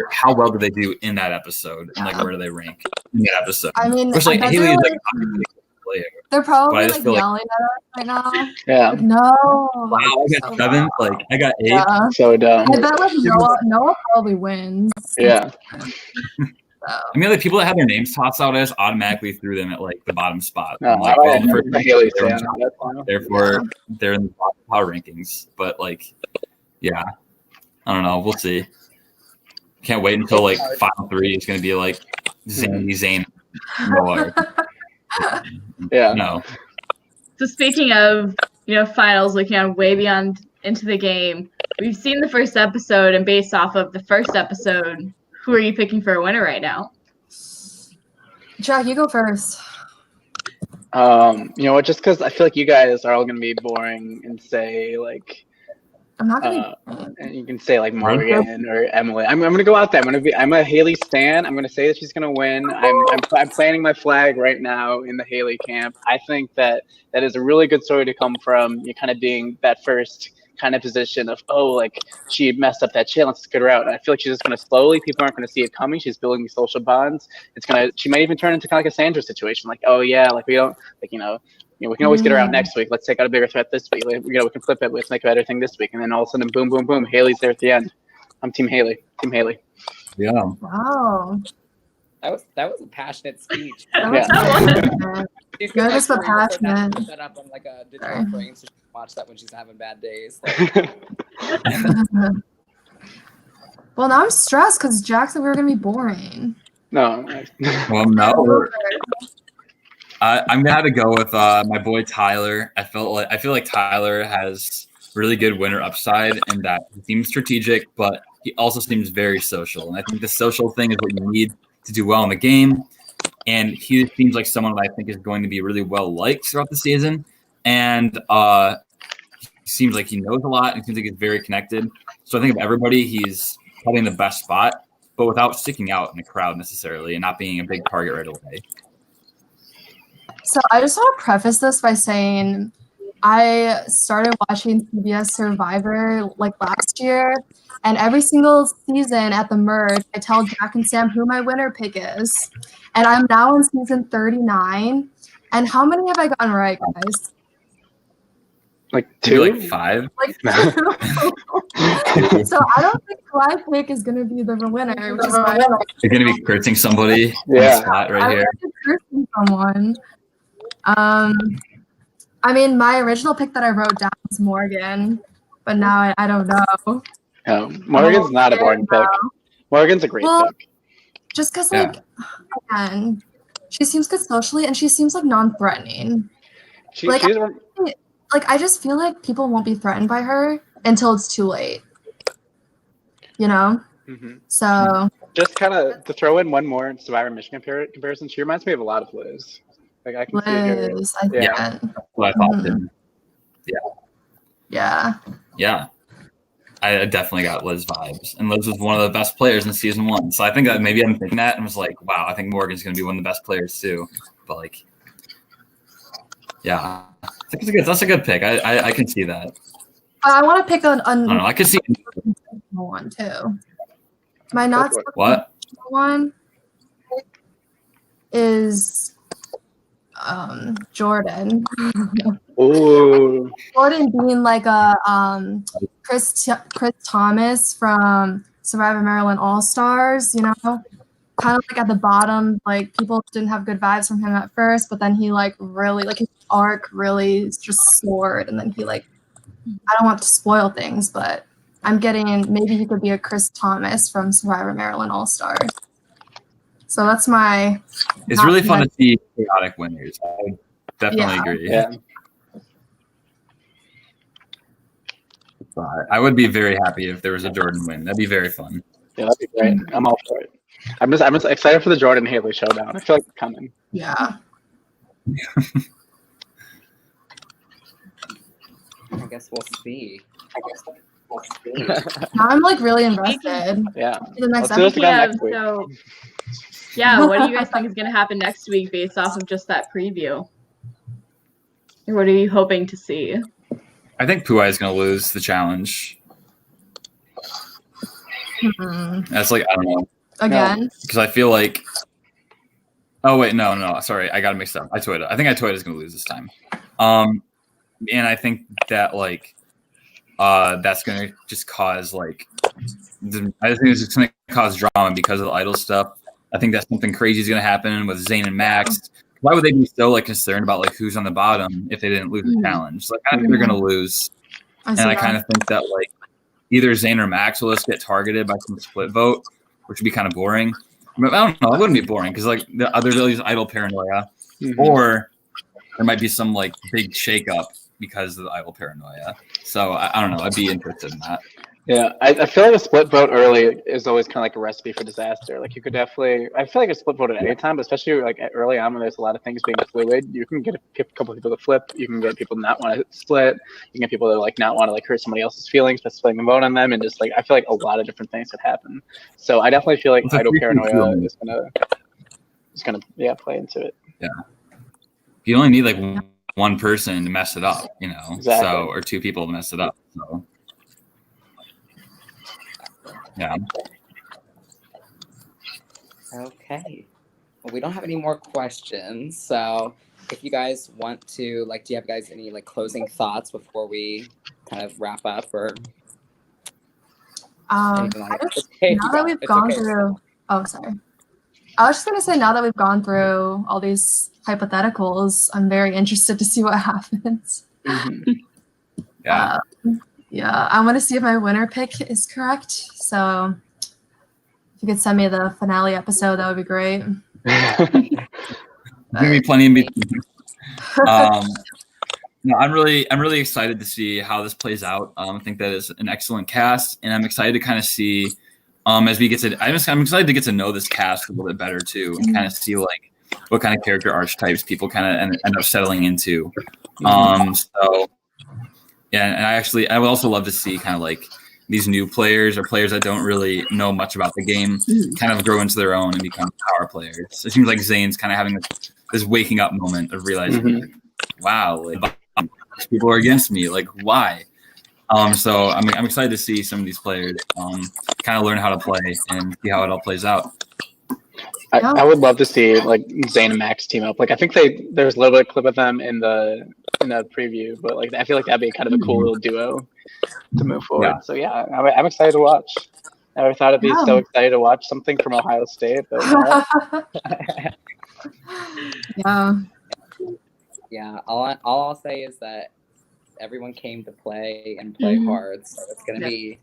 how well do they do in that episode, and like where do they rank in that episode? I mean, Which like I bet Haley is they're, like obviously a good player. they're But probably I just like feel like, yelling at us right now. Yeah. Like, no. wow, I got So 7. Like I got 8. yeah. So dumb. I bet like Noah probably wins. Yeah. So. I mean, like people that have their names tossed out, I just automatically threw them at like the bottom spot. No, I'm like, I well, don't first know. Haley's fan. therefore they're in the top power rankings. But like, yeah, I don't know. We'll see. Can't wait until like final 3 is going to be like Zane, Noah. Yeah. No. So speaking of, finals, looking on way beyond into the game, we've seen the first episode, and based off of the first episode, who are you picking for a winner right now? Jack, you go first. You know what? Just because I feel like you guys are all gonna be boring and say like, I'm not gonna. and you can say like Morgan or Emily. I'm gonna go out there. I'm a Haley stan. I'm gonna say that she's gonna win. I'm planting my flag right now in the Haley camp. I think that is a really good story to come from. You kind of being that first kind of position of, oh, like she messed up that challenge, let's get her out. And I feel like she's just gonna slowly, people aren't gonna see it coming. She's building these social bonds. She might even turn into kind of like a Sandra situation, like, oh yeah, like we don't, like, we can always get her out next week. Let's take out a bigger threat this week. We can flip it. Let's make a better thing this week. And then all of a sudden, boom, boom, boom. Haley's there at the end. I'm Team Haley. Team Haley. Yeah. Wow. That was a passionate speech. She's You're gonna, just a passionate. Set up on like a digital frame so she can watch that when she's having bad days. Well, now I'm stressed because Jack said we were gonna be boring. No. Well, no. I'm gonna have to go with my boy Tyler. I feel like Tyler has really good winner upside, and that he seems strategic, but he also seems very social. And I think the social thing is what you need to do well in the game. And he seems like someone that I think is going to be really well liked throughout the season. And he seems like he knows a lot, and seems like he's very connected. So I think of everybody, he's probably in the best spot, but without sticking out in the crowd necessarily, and not being a big target right away. So I just want to preface this by saying I started watching CBS Survivor like last year, and every single season at the merge, I tell Jack and Sam who my winner pick is. And I'm now in season 39. And how many have I gotten right, guys? Like Maybe 2? like 5. Like 2. So I don't think who I pick is going to be the winner, which is why You're going to be cursing somebody on the Yeah. spot right I'm here. going to be cursing someone. I mean, my original pick that I wrote down was Morgan, but now I don't know. Morgan's not a boring pick. Morgan's a great pick. Just because, like, again, she seems good socially, and she seems like non-threatening. I just feel like people won't be threatened by her until it's too late. Mm-hmm. So just kind of to throw in one more Survivor Michigan comparison, she reminds me of a lot of Liz. Like I can see her. Liz, I think. Yeah. What I thought too. Yeah. Yeah. I definitely got Liz vibes. And Liz was one of the best players in season 1. So I think that maybe I'm thinking that and was like, wow, I think Morgan's going to be one of the best players too. But like, yeah, I think that's a good pick. I can see that. I want to pick I don't know. I could see one too. My not what one is Jordan. Ooh. Jordan being like a Chris Thomas from Survivor Maryland All Stars, kind of like at the bottom, like people didn't have good vibes from him at first, but then he like really like his arc really just soared, and then he like, I don't want to spoil things, but I'm getting maybe he could be a Chris Thomas from Survivor Maryland All Stars. So that's my. It's really fun to see chaotic winners. I would definitely agree. Yeah. I would be very happy if there was a Jordan win. That'd be very fun. Yeah, that'd be great. I'm all for it. I'm just excited for the Jordan Haley showdown. I feel like it's coming. Yeah. I guess we'll see. Now I'm like really invested. Yeah. The next Let's do this again episode. next week. So, what do you guys think is going to happen next week based off of just that preview? Or what are you hoping to see? I think Puai is going to lose the challenge. That's like, I don't know. Again? Because I feel like. Oh, wait, no. Sorry, I got it mixed up. I think iToyota is going to lose this time. And I think that, like, that's going to just cause, like, I just think it's just going to cause drama because of the idol stuff. I think that something crazy is going to happen with Zayn and Max. Why would they be so, like, concerned about, like, who's on the bottom if they didn't lose the challenge? Like, I think they're going to lose. And I kind of think that, like, either Zayn or Max will just get targeted by some split vote, which would be kind of boring. But I don't know. It wouldn't be boring because, like, there's always idol paranoia. Or there might be some, like, big shakeup because of the idol paranoia. So, I don't know. I'd be interested in that. Yeah, I feel like a split vote early is always kind of like a recipe for disaster. Like, you could definitely, I feel like a split vote at any time, but especially like early on when there's a lot of things being fluid, you can get a couple of people to flip. You can get people to not want to split. You can get people to like not want to like hurt somebody else's feelings by splitting the vote on them, and just like I feel like a lot of different things could happen. So I definitely feel like idol paranoia is gonna play into it. Yeah, you only need like one person to mess it up, you know. Exactly. So or two people to mess it up. So. Yeah. Okay. Well, we don't have any more questions, so if you guys want to, like, do you have guys any like closing thoughts before we kind of wrap up or anything like that? Now that we've gone through, oh, sorry. I was just gonna say, now that we've gone through all these hypotheticals, I'm very interested to see what happens. Yeah. Yeah, I want to see if my winner pick is correct. So if you could send me the finale episode, that would be great. Give me plenty of between. No, I'm really excited to see how this plays out. I think that is an excellent cast, and I'm excited to kind of see as we get to. I'm excited to get to know this cast a little bit better too, and kind of see like what kind of character archetypes people kind of end up settling into. So. Yeah, and I would also love to see kind of like these new players or players that don't really know much about the game kind of grow into their own and become power players. It seems like Zayn's kind of having this waking up moment of realizing, wow, like, people are against me. Like, why? So I'm excited to see some of these players kind of learn how to play and see how it all plays out. I would love to see like Zayn and Max team up. Like, I think there's a little bit of clip of them in the preview, but like I feel like that'd be kind of a cool little duo to move forward. Yeah. So yeah, I'm excited to watch. I never thought I'd be so excited to watch something from Ohio State, but yeah. All I'll say is that everyone came to play and play hard, so it's gonna be.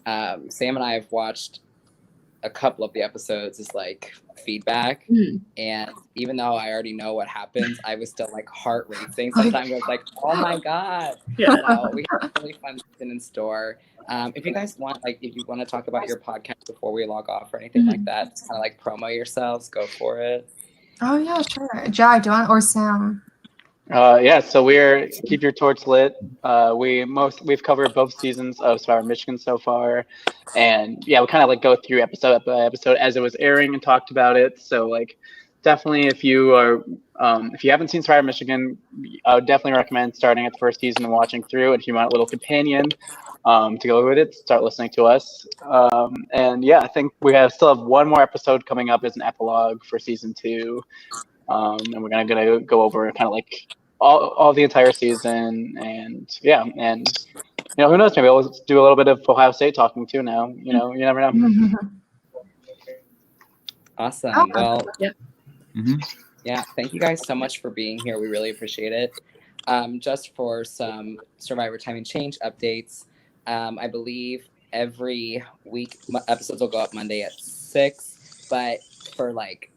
Sam and I have watched a couple of the episodes as like feedback, and even though I already know what happens, I was still like heart racing. Sometimes I was like, "Oh my god!" Yeah. So we have a really fun season in store. If you guys want, like, if you want to talk about your podcast before we log off or anything like that, just kind of like promo yourselves, go for it. Oh yeah, sure. Jack, do you want, or Sam? Yeah, so we're Keep Your Torch Lit. We've covered both seasons of Survivor Michigan so far, and yeah, we kind of like go through episode by episode as it was airing and talked about it. So like, definitely if you haven't seen Survivor Michigan, I would definitely recommend starting at the first season and watching through. And if you want a little companion to go with it, start listening to us. And yeah, I think we still have one more episode coming up as an epilogue for season 2. And we're gonna go over kind of like all the entire season, and yeah, and who knows, maybe we'll do a little bit of Ohio State talking too now. You never know. Awesome. Well, yeah, thank you guys so much for being here. We really appreciate it. Just for some Survivor Time and Change updates, I believe every week episodes will go up Monday at 6, but for like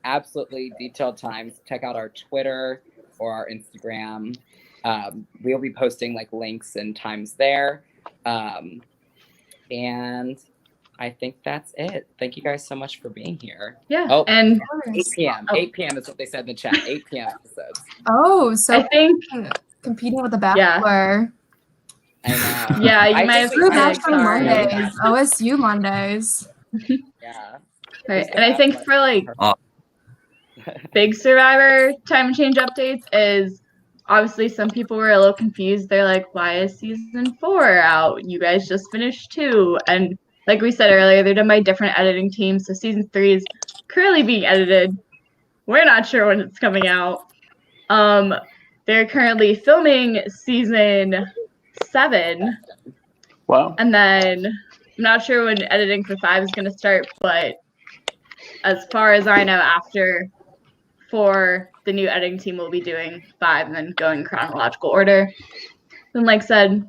absolutely detailed times, check out our Twitter or our Instagram. We'll be posting like links and times there. And I think that's it. Thank you guys so much for being here. Yeah. Oh, and 8 p.m. 8 p.m. is what they said in the chat. 8 p.m. episodes. Oh, so I think competing with the Bachelor. I know. Yeah, you might have True predicted Bachelor already. Mondays. OSU Mondays. Yeah. Right. And I think for like big Survivor Time and Change updates is obviously some people were a little confused. They're like, why is season 4 out? You guys just finished 2. And like we said earlier, they're done by different editing teams. So season 3 is currently being edited. We're not sure when it's coming out. They're currently filming season 7. Wow. And then I'm not sure when editing for 5 is going to start, but as far as I know, after 4, the new editing team will be doing 5 and then going in chronological order. And like I said,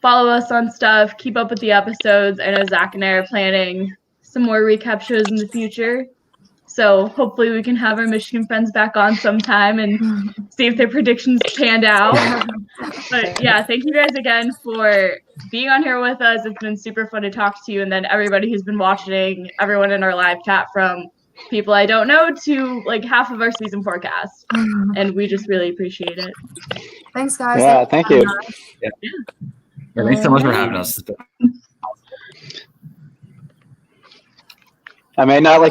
follow us on stuff, keep up with the episodes. I know Zach and I are planning some more recap shows in the future. So hopefully we can have our Michigan friends back on sometime and see if their predictions panned out. But yeah, thank you guys again for being on here with us. It's been super fun to talk to you. And then everybody who's been watching, everyone in our live chat from people I don't know to like half of our season forecast. And we just really appreciate it. Thanks, guys. Yeah, thank you. Yeah, thanks so much for having us. I may not like